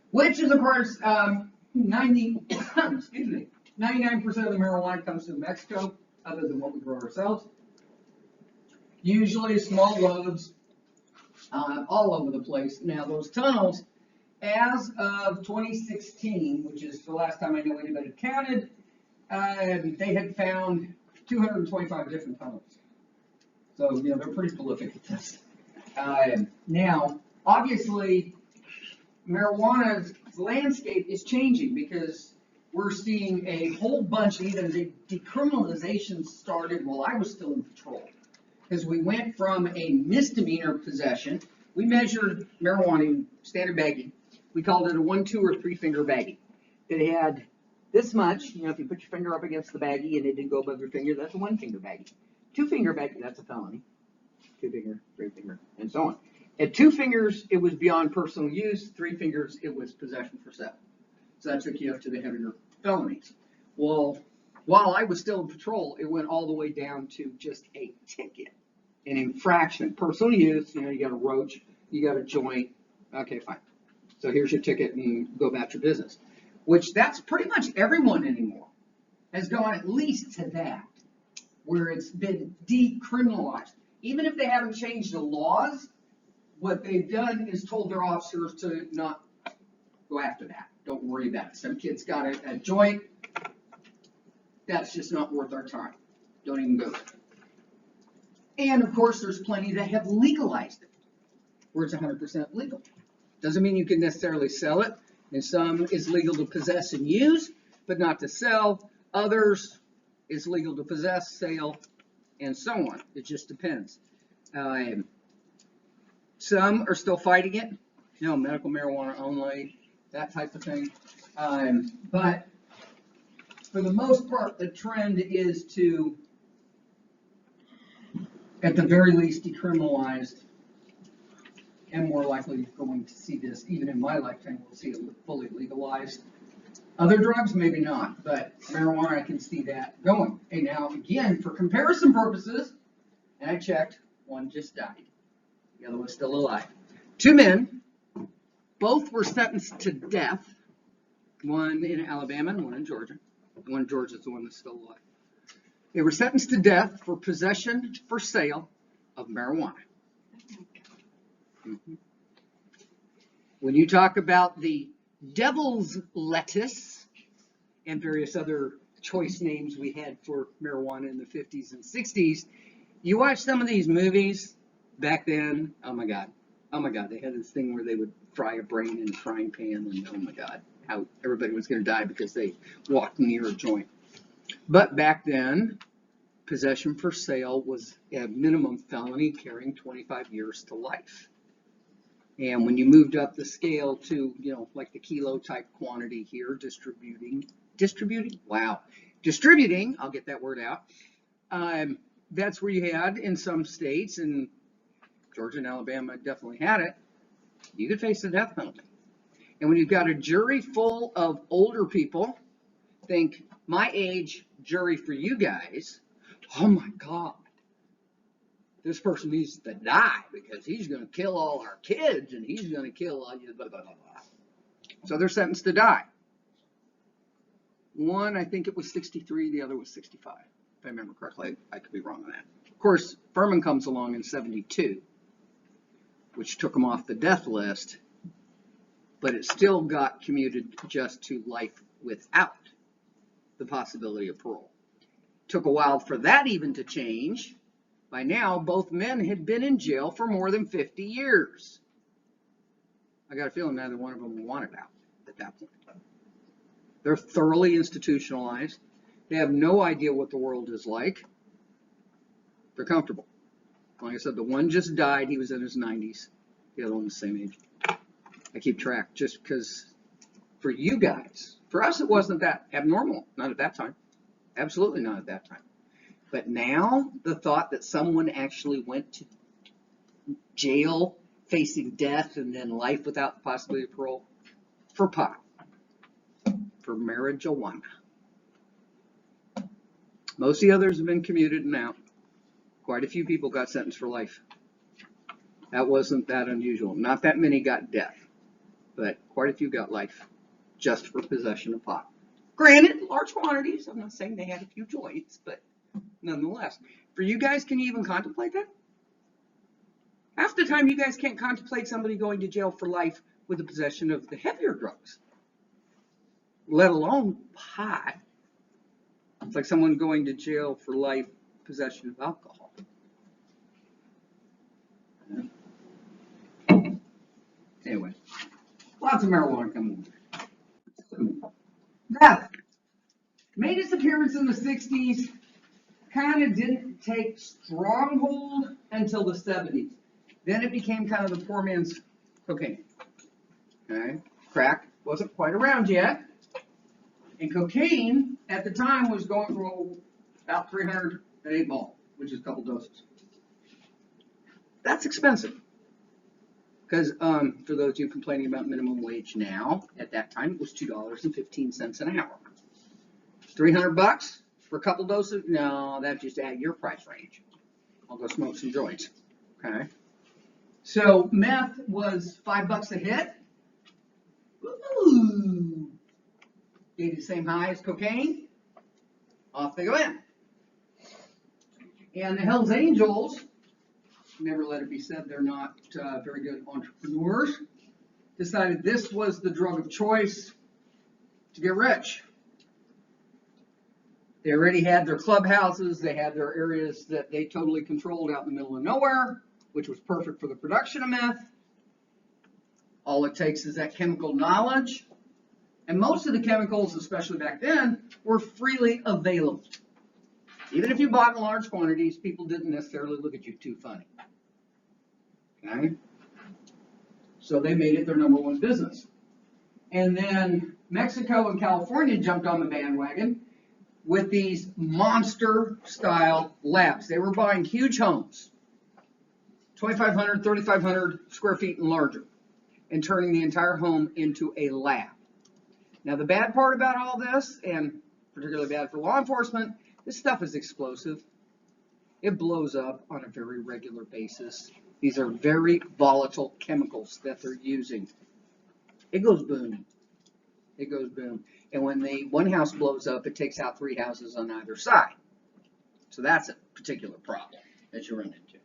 Which is of course, 99% of the marijuana comes from Mexico, other than what we grow ourselves. Usually small loads, all over the place. Now those tunnels, as of 2016, which is the last time I know anybody counted, they had found 225 different tunnels. So, they're pretty prolific at this. Now, obviously, marijuana's landscape is changing because we're seeing a whole bunch, even the decriminalization started while I was still in patrol. Because we went from a misdemeanor possession, we measured marijuana in standard baggie. We called it a 1, 2, or 3 finger baggie. It had this much, if you put your finger up against the baggie and it didn't go above your finger, that's a 1 finger baggie. 2 finger baggie, that's a felony. 2 finger, 3 finger, and so on. At 2 fingers, it was beyond personal use. 3 fingers, it was possession for sale. So that took you up to the heavier felonies. Well, while I was still in patrol, it went all the way down to just a ticket, an infraction. Personal use, you got a roach, you got a joint. Okay, fine. So here's your ticket and go about your business. Which that's pretty much everyone anymore has gone at least to that, where it's been decriminalized. Even if they haven't changed the laws, what they've done is told their officers to not go after that. Don't worry about it. Some kid's got a joint. That's just not worth our time. Don't even go there. And of course, there's plenty that have legalized it, where it's 100% legal. Doesn't mean you can necessarily sell it. And some is legal to possess and use, but not to sell. Others is legal to possess, sale, and so on. It just depends. Some are still fighting it. Medical marijuana only, that type of thing. But for the most part, the trend is to, at the very least, decriminalized. And more likely going to see this, even in my lifetime, we'll see it fully legalized. Other drugs, maybe not, but marijuana, I can see that going. And now, again, for comparison purposes, and I checked, one just died. The other one's still alive. 2 men, both were sentenced to death. One in Alabama and one in Georgia. The one in Georgia is the one that's still alive. They were sentenced to death for possession for sale of marijuana. Mm-hmm. When you talk about the devil's lettuce and various other choice names we had for marijuana in the 50s and 60s, you watch some of these movies back then, oh my God, they had this thing where they would fry a brain in a frying pan, and oh my God, how everybody was going to die because they walked near a joint. But back then, possession for sale was a minimum felony carrying 25 years to life. And when you moved up the scale to, like the kilo type quantity here, distributing, I'll get that word out. That's where you had in some states, and Georgia and Alabama definitely had it, you could face the death penalty. And when you've got a jury full of older people, think my age jury for you guys, oh my God. This person needs to die because he's going to kill all our kids and he's going to kill all you, blah, blah, blah, blah. So they're sentenced to die. One, I think it was 63, the other was 65. If I remember correctly, I could be wrong on that. Of course, Furman comes along in 72, which took him off the death list, but it still got commuted just to life without. the possibility of parole. Took a while for that even to change. By now, both men had been in jail for more than 50 years. I got a feeling neither one of them wanted out at that point. They're thoroughly institutionalized. They have no idea what the world is like. They're comfortable. Like I said, the one just died. He was in his 90s. The other one the same age. I keep track just because for you guys, for us it wasn't that abnormal. Not at that time. Absolutely not at that time. But now the thought that someone actually went to jail facing death and then life without the possibility of parole for pot, for marijuana. Most of the others have been commuted and out. Quite a few people got sentenced for life. That wasn't that unusual. Not that many got death, but quite a few got life just for possession of pot. Granted, large quantities. I'm not saying they had a few joints, but nonetheless. For you guys, can you even contemplate that? Half the time you guys can't contemplate somebody going to jail for life with the possession of the heavier drugs, let alone pot. It's like someone going to jail for life possession of alcohol. Anyway, lots of marijuana coming in. Meth made its appearance in the 60s, kind of didn't take stronghold until the 70s. Then it became kind of the poor man's cocaine. Okay? Crack wasn't quite around yet. And cocaine at the time was going for about 300 an 8 ball, which is a couple doses. That's expensive. Because for those of you complaining about minimum wage now, at that time it was $2.15 an hour. $300 for a couple doses? No, that's just at your price range. I'll go smoke some joints. Okay. So meth was $5 a hit. Ooh. Gave the same high as cocaine. Off they go in. And the Hells Angels, never let it be said they're not very good entrepreneurs, decided this was the drug of choice to get rich. They already had their clubhouses, they had their areas that they totally controlled out in the middle of nowhere, which was perfect for the production of meth. All it takes is that chemical knowledge. And most of the chemicals, especially back then, were freely available. Even if you bought in large quantities, people didn't necessarily look at you too funny. Okay? So they made it their #1 business. And then Mexico and California jumped on the bandwagon with these monster-style labs. They were buying huge homes, 2,500, 3,500 square feet and larger, and turning the entire home into a lab. Now, the bad part about all this, and particularly bad for law enforcement, this stuff is explosive. It blows up on a very regular basis. These are very volatile chemicals that they're using. It goes boom. It goes boom. And when one house blows up, it takes out 3 houses on either side. So that's a particular problem that you run into.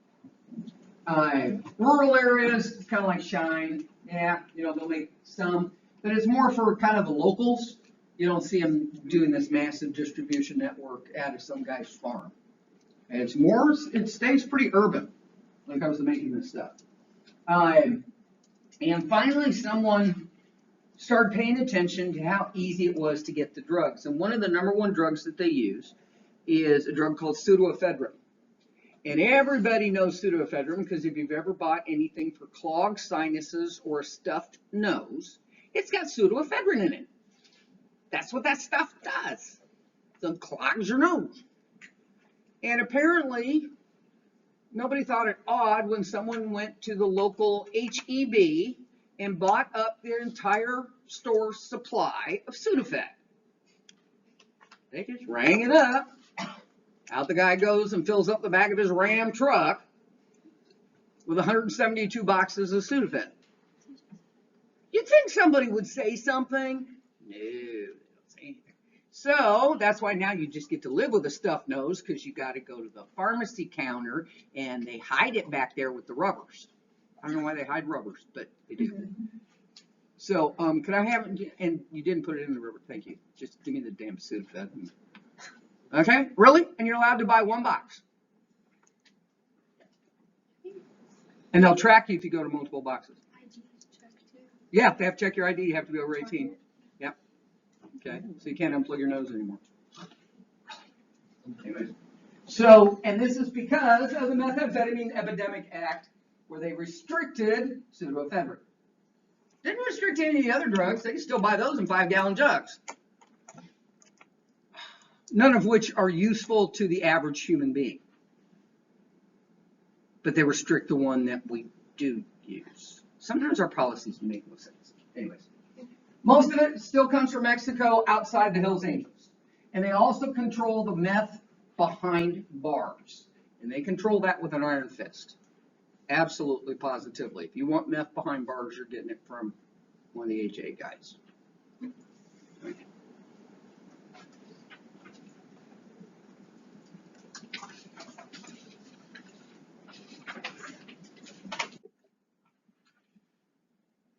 Rural areas, it's kind of like Shine. Yeah, they'll make some. But it's more for kind of the locals. You don't see them doing this massive distribution network out of some guy's farm. And it stays pretty urban when it comes to making this stuff. And finally, someone started paying attention to how easy it was to get the drugs. And one of the #1 drugs that they use is a drug called pseudoephedrine. And everybody knows pseudoephedrine because if you've ever bought anything for clogged sinuses or a stuffed nose, it's got pseudoephedrine in it. That's what that stuff does. It clogs your nose. And apparently, nobody thought it odd when someone went to the local HEB and bought up their entire store supply of Sudafed. They just rang it up. Out the guy goes and fills up the back of his Ram truck with 172 boxes of Sudafed. You'd think somebody would say something. No, they don't say anything. So that's why now you just get to live with a stuffed nose because you got to go to the pharmacy counter and they hide it back there with the rubbers. I don't know why they hide rubbers, but they do. So, could I have it, and you didn't put it in the river, thank you. Just give me the damn Sudafed. Okay, really? And you're allowed to buy 1 box. And they'll track you if you go to multiple boxes. Yeah, they have to check your ID, you have to be over 18. Yep. Okay, so you can't unplug your nose anymore. Anyways. So, and this is because of the Methamphetamine Epidemic Act, where they restricted pseudoephedrine. Didn't restrict any of the other drugs, they can still buy those in 5-gallon jugs. None of which are useful to the average human being. But they restrict the one that we do use. Sometimes our policies make no sense. Anyways, most of it still comes from Mexico outside the Hells Angels. And they also control the meth behind bars. And they control that with an iron fist. Absolutely, positively. If you want meth behind bars, you're getting it from one of the HA guys.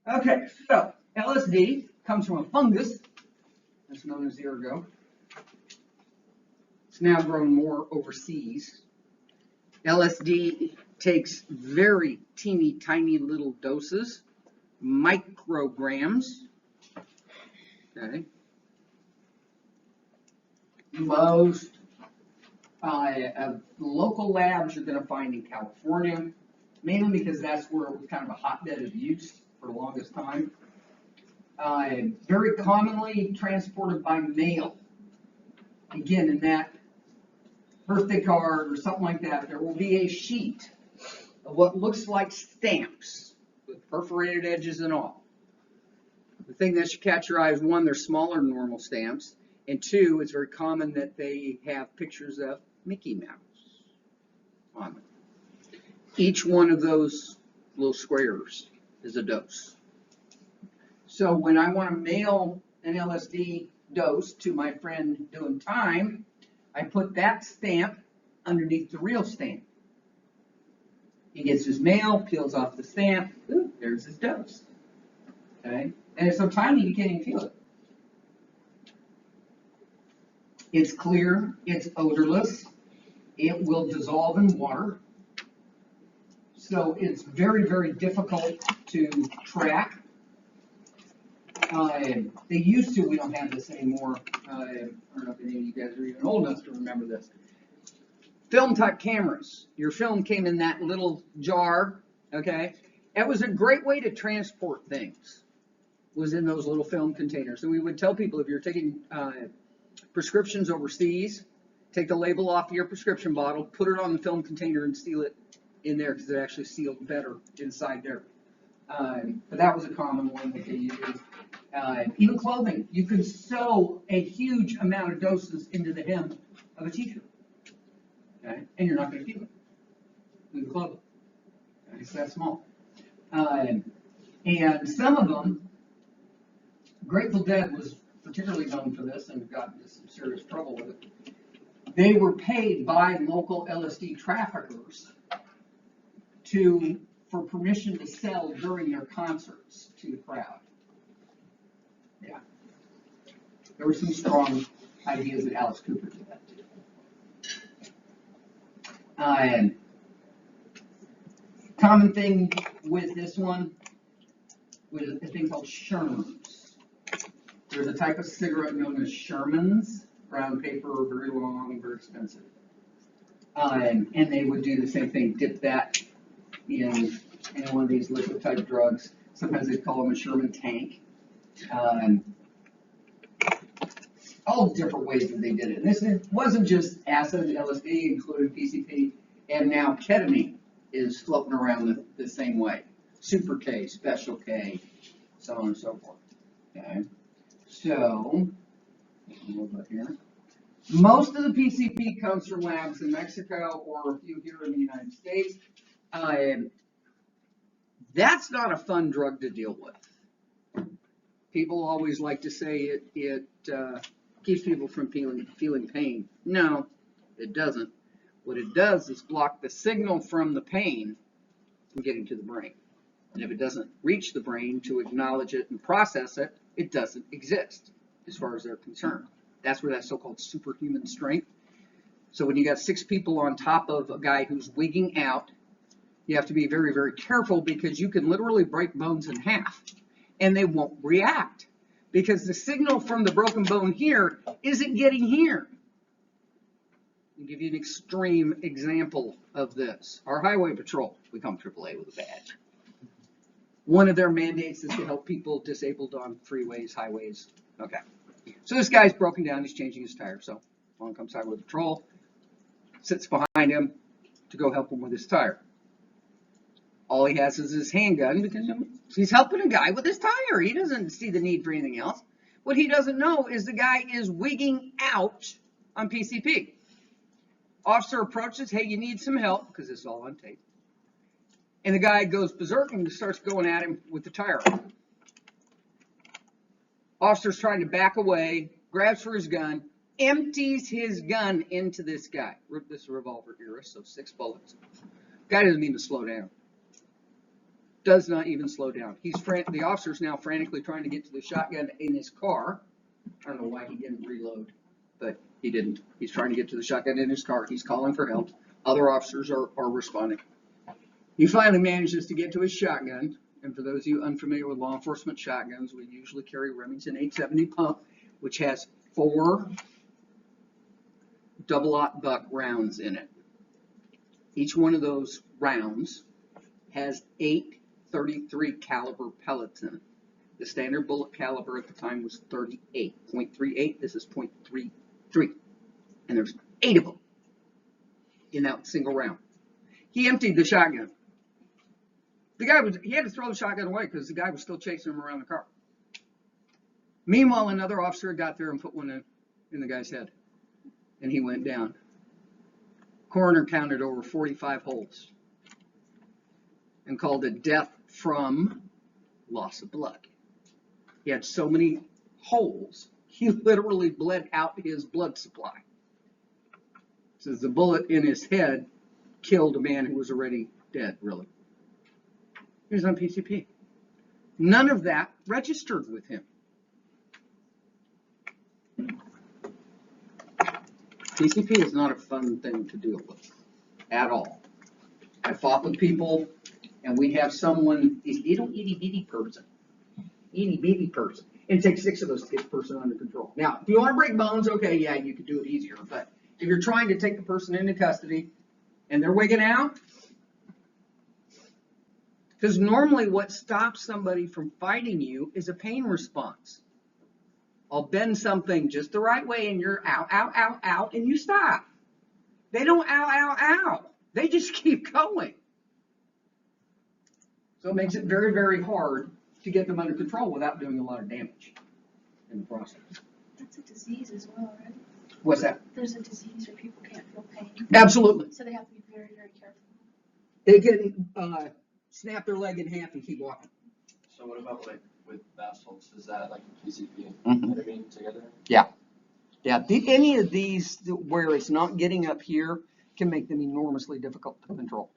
Okay, so LSD comes from a fungus that's known as ergot. It's now grown more overseas. LSD takes very teeny tiny little doses, micrograms. Okay. Most local labs you're going to find in California, mainly because that's where it was kind of a hotbed of use for the longest time. Very commonly transported by mail. Again, in that birthday card or something like that, there will be a sheet of what looks like stamps with perforated edges and all. The thing that should catch your eye is, 1, they're smaller than normal stamps, and 2, it's very common that they have pictures of Mickey Mouse on them. Each one of those little squares is a dose. So when I want to mail an LSD dose to my friend doing time, I put that stamp underneath the real stamp. He gets his mail, peels off the stamp, ooh, there's his dose. Okay? And it's so tiny you can't even feel it. It's clear, it's odorless, it will dissolve in water. So it's very, very difficult to track. They used to, we don't have this anymore. I don't know if any of you guys are even old enough to remember this. Film type cameras. Your film came in that little jar, okay? It was a great way to transport things, was in those little film containers. And we would tell people, if you're taking prescriptions overseas, take the label off of your prescription bottle, put it on the film container and seal it in there, because it actually sealed better inside there. But that was a common one that they used. Even clothing, you could sew a huge amount of doses into the hem of a t-shirt, okay? And you're not going to feel it in the clothing. Okay? It's that small. And some of them, Grateful Dead was particularly known for this and got into some serious trouble with it. They were paid by local LSD traffickers for permission to sell during their concerts to the crowd. Yeah. There were some strong ideas that Alice Cooper did that too. Common thing with this one was a thing called Shermans. There's a type of cigarette known as Shermans, brown paper, very long, very expensive. And they would do the same thing, dip that in one of these liquid type drugs. Sometimes they call them a Sherman tank. All different ways that they did it. And this wasn't just acid, LSD, included PCP, and now ketamine is floating around the same way. Super K, Special K, so on and so forth. Okay. So, a little bit here. Most of the PCP comes from labs in Mexico or a few here in the United States. That's not a fun drug to deal with. People always like to say it keeps people from feeling pain. No, it doesn't. What it does is block the signal from the pain from getting to the brain. And if it doesn't reach the brain to acknowledge it and process it, it doesn't exist, as far as they're concerned. That's where that so-called superhuman strength. So when you got 6 people on top of a guy who's wigging out, you have to be very, very careful, because you can literally break bones in half and they won't react, because the signal from the broken bone here isn't getting here. I'll give you an extreme example of this. Our highway patrol, we call them AAA with a badge. One of their mandates is to help people disabled on freeways, highways. Okay. So this guy's broken down, he's changing his tire. So along comes highway patrol, sits behind him to go help him with his tire. All he has is his handgun, because he's helping a guy with his tire. He doesn't see the need for anything else. What he doesn't know is the guy is wigging out on PCP. Officer approaches, hey, you need some help, because this is all on tape. And the guy goes berserk and starts going at him with the tire. Officer's trying to back away, grabs for his gun, empties his gun into this guy. This is a revolver era, so 6 bullets. Guy doesn't even slow down. Does not even slow down. The officer's now frantically trying to get to the shotgun in his car. I don't know why he didn't reload, but he didn't. He's trying to get to the shotgun in his car. He's calling for help. Other officers are responding. He finally manages to get to his shotgun. And for those of you unfamiliar with law enforcement shotguns, we usually carry Remington 870 pump, which has 4 double-aught buck rounds in it. Each one of those rounds has 8 .33 caliber pellets in it. The standard bullet caliber at the time was 38.38. This is .33. And there's 8 of them in that single round. He emptied the shotgun. He had to throw the shotgun away because the guy was still chasing him around the car. Meanwhile, another officer got there and put one in the guy's head. And he went down. Coroner counted over 45 holes and called it death from loss of blood. He had so many holes, he literally bled out his blood supply. Says the bullet in his head killed a man who was already dead, really. He was on PCP. None of that registered with him. PCP is not a fun thing to deal with at all. I fought with people, and we have someone, this little itty bitty person, and it takes 6 of those to get the person under control. Now, if you want to break bones, okay, yeah, you could do it easier, but if you're trying to take the person into custody and they're wigging out, because normally what stops somebody from fighting you is a pain response. I'll bend something just the right way and you're ow, ow, ow, ow, and you stop. They don't ow, ow, ow. They just keep going. So it makes it very, very hard to get them under control without doing a lot of damage in the process. That's a disease as well, right? What's that? There's a disease where people can't feel pain. Absolutely. So they have to be very, very careful. They can snap their leg in half and keep walking. So what about like with bath salts? Is that like a PCP Mhm. ketamine together? Yeah, any of these where it's not getting up here can make them enormously difficult to control.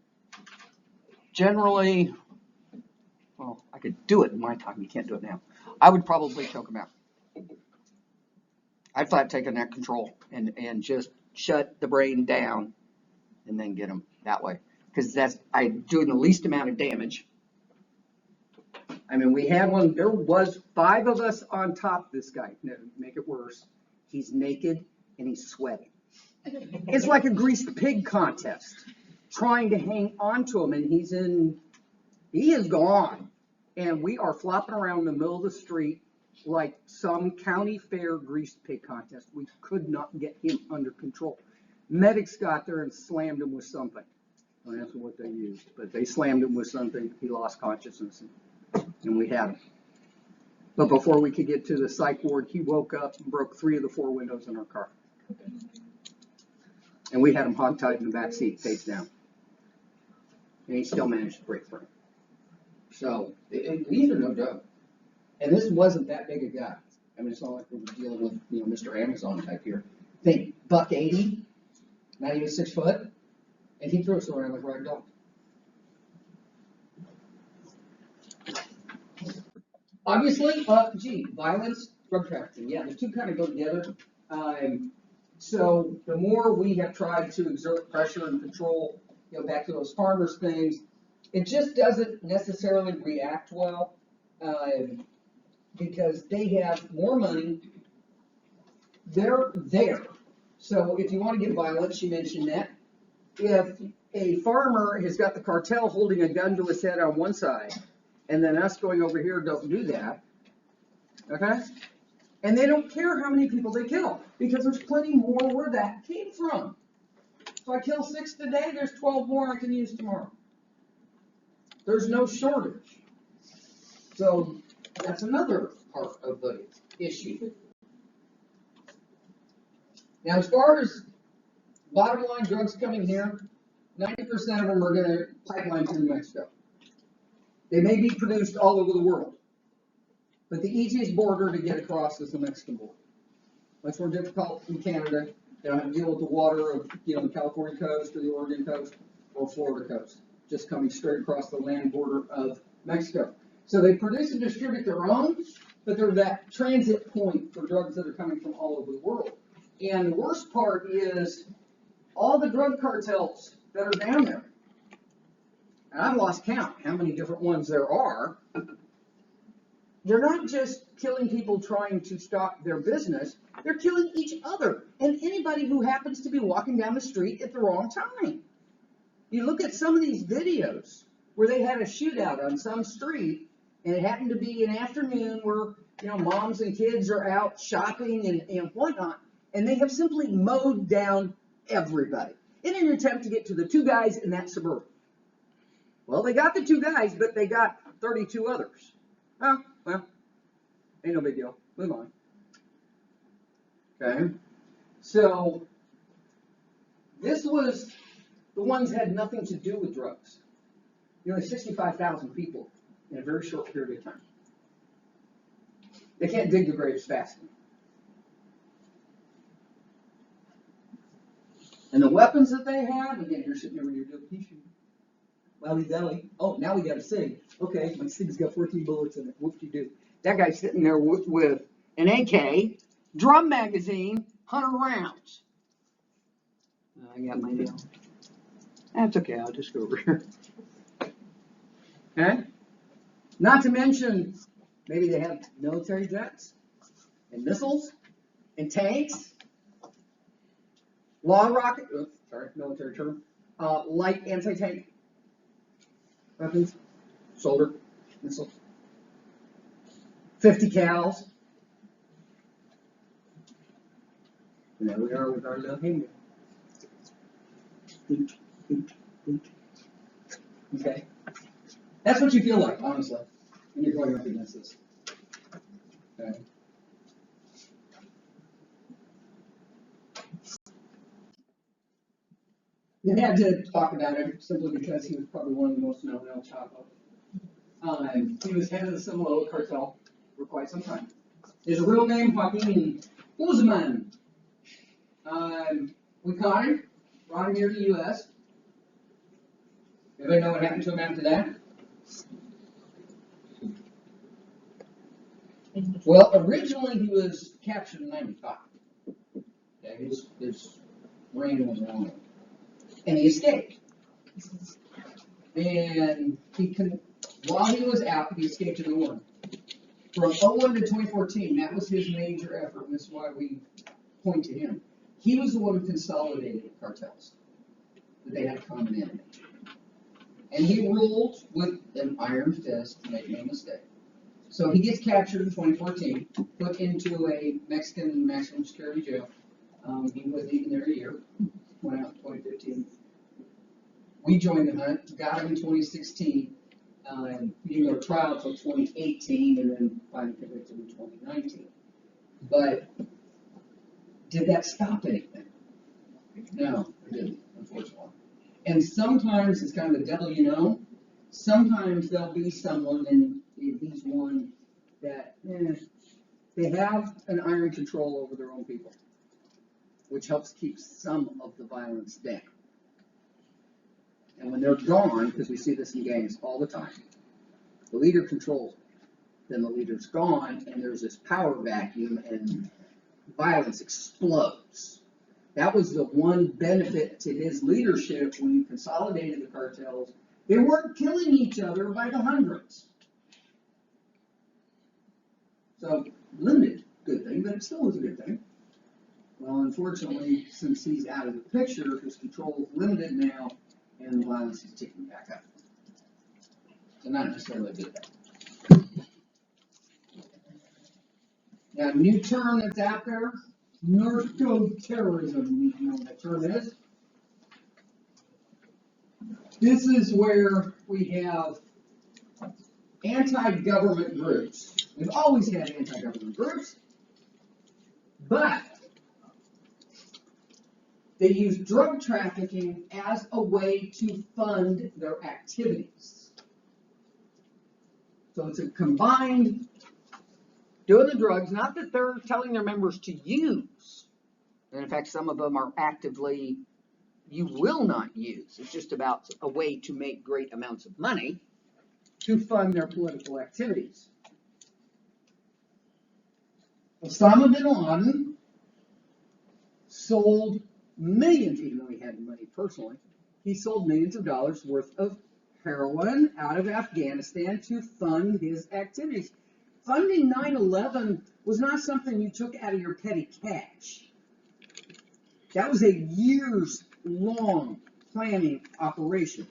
Generally, well, I could do it in my time, you can't do it now. I would probably choke them out. I'd flat take on that control and just shut the brain down and then get them that way. Because I'm doing the least amount of damage. I mean, we had one, there was 5 of us on top of this guy. No, make it worse. He's naked and he's sweating. It's like a greased pig contest, trying to hang on to him, and he is gone. And we are flopping around in the middle of the street like some county fair greased pig contest. We could not get him under control. Medics got there and slammed him with something. Well, that's what they used, but they slammed him with something. He lost consciousness, and we had him. But before we could get to the psych ward, he woke up and broke 3 of the 4 windows in our car. And we had him hogtied in the back seat, face down. And he still managed to break free. So, these are no joke. And this wasn't that big a guy. I mean, it's not like we were dealing with, Mr. Amazon type here. Think, $180, not even 6 foot, and he threw us around like a rag doll. Obviously, violence, drug trafficking, yeah, the two kind of go together. So the more we have tried to exert pressure and control, back to those farmers things, it just doesn't necessarily react well, because they have more money. They're there. So if you want to get violence, you mentioned that. If a farmer has got the cartel holding a gun to his head on one side, and then us going over here don't do that, okay? And they don't care how many people they kill, because there's plenty more where that came from. So I kill 6 today, there's 12 more I can use tomorrow. There's no shortage. So that's another part of the issue. Now, as far as bottom line drugs coming here, 90% of them are gonna pipeline through Mexico. They may be produced all over the world, but the easiest border to get across is the Mexican border. Much more difficult in Canada. They don't have to deal with the water of, the California coast or the Oregon coast or Florida coast, just coming straight across the land border of Mexico. So they produce and distribute their own, but they're that transit point for drugs that are coming from all over the world. And the worst part is all the drug cartels that are down there. And I've lost count how many different ones there are. They're not just killing people trying to stop their business, they're killing each other and anybody who happens to be walking down the street at the wrong time. You look at some of these videos where they had a shootout on some street, and it happened to be an afternoon where, moms and kids are out shopping and whatnot, and they have simply mowed down everybody in an attempt to get to the 2 guys in that Suburban. Well, they got the 2 guys, but they got 32 others. Oh, well, ain't no big deal. Move on. Okay. So, the ones that had nothing to do with drugs. 65,000 people in a very short period of time. They can't dig the graves fast enough. And the weapons that they have, again, you're sitting there with your delineation. Wowie deli. Oh, now we got a SIG. Okay, my SIG's got 14 bullets in it. Whoop-de-doo. That guy's sitting there with an AK, drum magazine, 100 rounds. I got my deal. That's okay, I'll just go over here. Okay? Not to mention, maybe they have military jets, and missiles, and tanks, military term, light anti-tank weapons, shoulder missiles, 50 cals. And there we are with our little handgun. Okay? That's what you feel like, honestly, when you're going up against this. Okay? You had to talk about it simply because he was probably one of the most known El Chapo. He was head of the Sinaloa cartel for quite some time. His real name, Joaquin Guzman. We caught him, brought him here to the U.S. Anybody know what happened to him after that? Well, originally he was captured in '95. Okay, his reign was long. And he escaped. And while he was out, he escaped in 01. From 01 to 2014, that was his major effort, and that's why we point to him. He was the one who consolidated the cartels, that they had a common enemy. And he ruled with an iron fist, make no mistake. So he gets captured in 2014, put into a Mexican maximum security jail. He was even there a year, went out in 2015. We joined the hunt, got him in 2016, didn't go to trial until 2018, and then finally convicted in 2019. But did that stop anything? No, it didn't, unfortunately. And sometimes it's kind of the devil, sometimes there'll be someone, and he's one that they have an iron control over their own people, which helps keep some of the violence down. And when they're gone, because we see this in gangs all the time, the leader controls then the leader's gone, and there's this power vacuum, and violence explodes. That was the one benefit to his leadership when he consolidated the cartels. They weren't killing each other by the hundreds. So, limited, good thing, but it still was a good thing. Well, unfortunately, since he's out of the picture, his control is limited now, and the violence is ticking back up. So not necessarily a good thing. Now, new term that's out there, narco-terrorism, you know what that term is? This is where we have anti-government groups. We've always had anti-government groups, but they use drug trafficking as a way to fund their activities. So it's a combined doing the drugs, not that they're telling their members to use. And in fact, some of them are actively, you will not use. It's just about a way to make great amounts of money to fund their political activities. Osama bin Laden sold millions, even though he had money personally, he sold millions of dollars worth of heroin out of Afghanistan to fund his activities. Funding 9/11 was not something you took out of your petty cash. That was a years-long planning operation.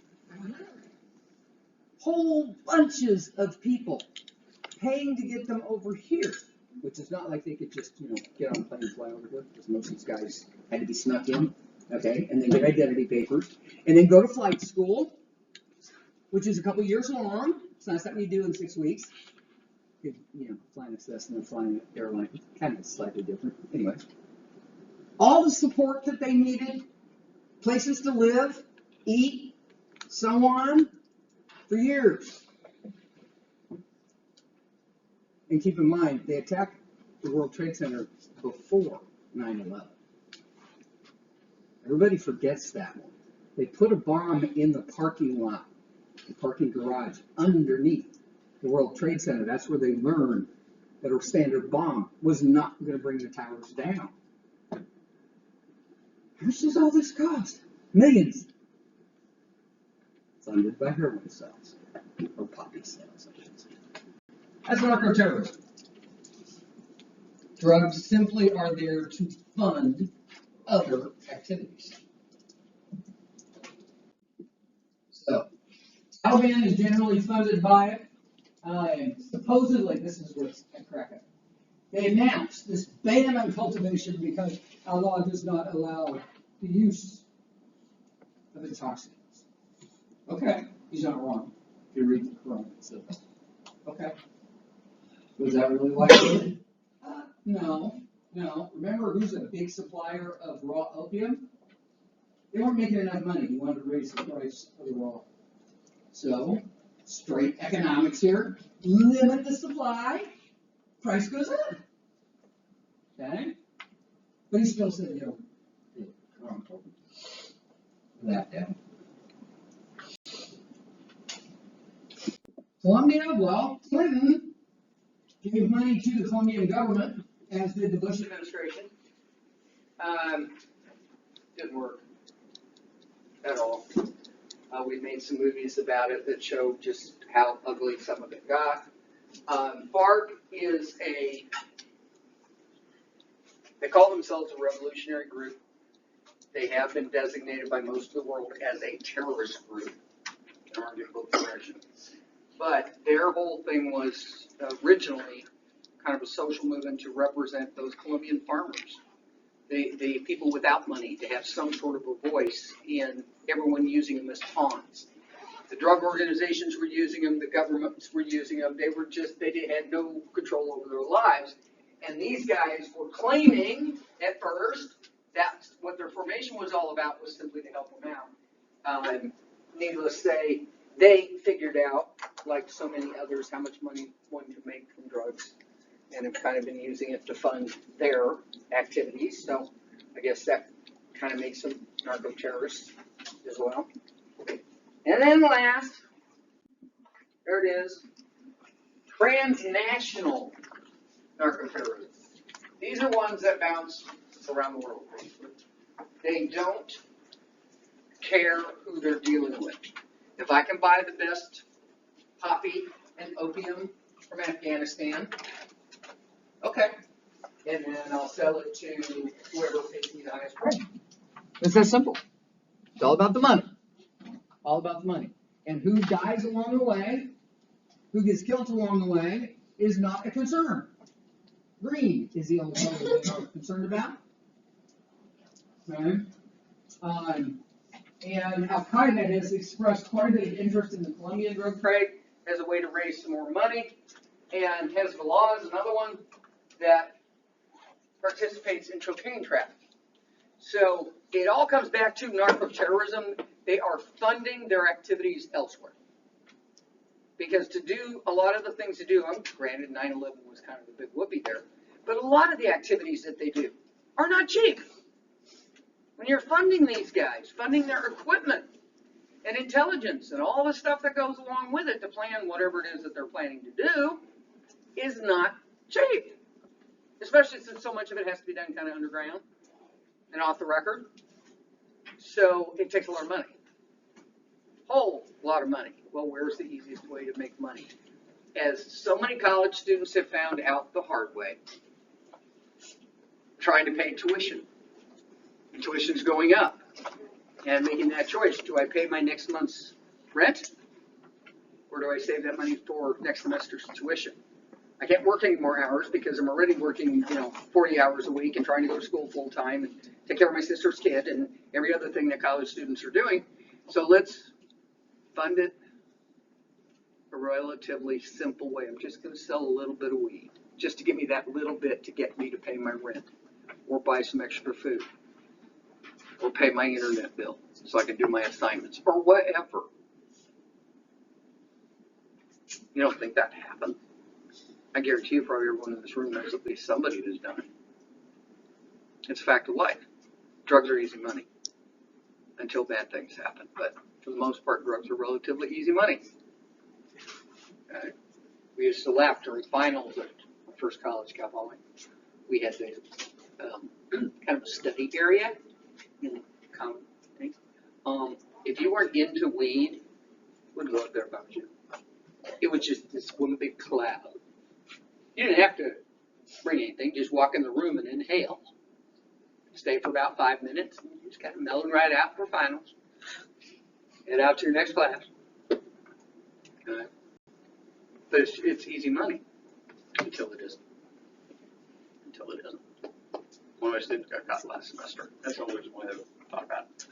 Whole bunches of people paying to get them over here, which is not like they could just, get on a plane and fly over here, because most of these guys had to be snuck in, okay, and then get identity papers, and then go to flight school, which is a couple years long. It's not something you do in 6 weeks. Flying a Cessna and flying an airline, kind of slightly different. Anyway, all the support that they needed, places to live, eat, so on, for years. And keep in mind, they attacked the World Trade Center before 9/11. Everybody forgets that one. They put a bomb in the parking lot, the parking garage, underneath the World Trade Center. That's where they learned that a standard bomb was not going to bring the towers down. How much does all this cost? Millions. Funded by heroin sales, or poppy sales, I should say. That's narco-terrorism. Drugs simply are there to fund other activities. So, Taliban is generally funded by it. Supposedly, this is what's a crack up. They announced this ban on cultivation because Allah does not allow the use of intoxicants. Okay, he's not wrong. If you read the Quran, it says that. Okay. Was that really likely? No. Remember who's a big supplier of raw opium? They weren't making enough money. He wanted to raise the price of the raw. So, straight economics here. Limit the supply, price goes up. Okay? But he still said, that down. Colombia, well, Clinton gave money to the Colombian government, as did the Bush administration. Didn't work at all. We made some movies about it that showed just how ugly some of it got. FARC is they call themselves a revolutionary group. They have been designated by most of the world as a terrorist group in our book direction. But their whole thing was originally kind of a social movement to represent those Colombian farmers, the people without money, to have some sort of a voice in everyone using them as pawns. The drug organizations were using them, the governments were using them, they had no control over their lives. And these guys were claiming at first that what their formation was all about was simply to help them out. Needless to say, they figured out, like so many others, how much money one could make from drugs, and have kind of been using it to fund their activities. So I guess that kind of makes them narco-terrorists as well. And then last, there it is, Transnational narcoterrorism. These are ones that bounce around the world. They don't care who they're dealing with. If I can buy the best poppy and opium from Afghanistan, okay, and then I'll sell it to whoever pays me the highest price. It's that simple. It's all about the money. All about the money. And who dies along the way, who gets killed along the way, is not a concern. Green is the only color they are concerned about. Okay. And Al-Qaeda has expressed quite a bit of interest in the Colombian drug trade as a way to raise some more money. And Hezbollah is another one that participates in cocaine trafficking. So it all comes back to narco-terrorism. They are funding their activities elsewhere. Because to do a lot of the things to do, granted 9/11 was kind of the big whoopee there, but a lot of the activities that they do are not cheap. When you're funding these guys, funding their equipment and intelligence and all the stuff that goes along with it to plan whatever it is that they're planning to do is not cheap. Especially since so much of it has to be done kind of underground and off the record. So it takes a lot of money. Whole lot of money. Well, where's the easiest way to make money? As so many college students have found out the hard way, trying to pay tuition. Tuition's going up. And making that choice, do I pay my next month's rent? Or do I save that money for next semester's tuition? I can't work any more hours because I'm already working, 40 hours a week and trying to go to school full time and take care of my sister's kid and every other thing that college students are doing. So let's fund it a relatively simple way. I'm just going to sell a little bit of weed just to give me that little bit to get me to pay my rent or buy some extra food or pay my internet bill so I can do my assignments or whatever. You don't think that happened? I guarantee you probably everyone in this room knows at least somebody who's done it. It's a fact of life. Drugs are easy money until bad things happen. But for the most part, drugs are relatively easy money. Okay. We used to laugh during finals at my first college, Cal Poly. We had this kind of a study area in the common thing. If you weren't into weed, wouldn't go up there about you. It was just this one big cloud. You didn't have to bring anything, just walk in the room and inhale. Stay for about 5 minutes, and just kind of melon right out for finals. Head out to your next class. Okay. But it's easy money until it isn't. Until it isn't. One of my students got caught last semester. That's the only reason why I talk about it.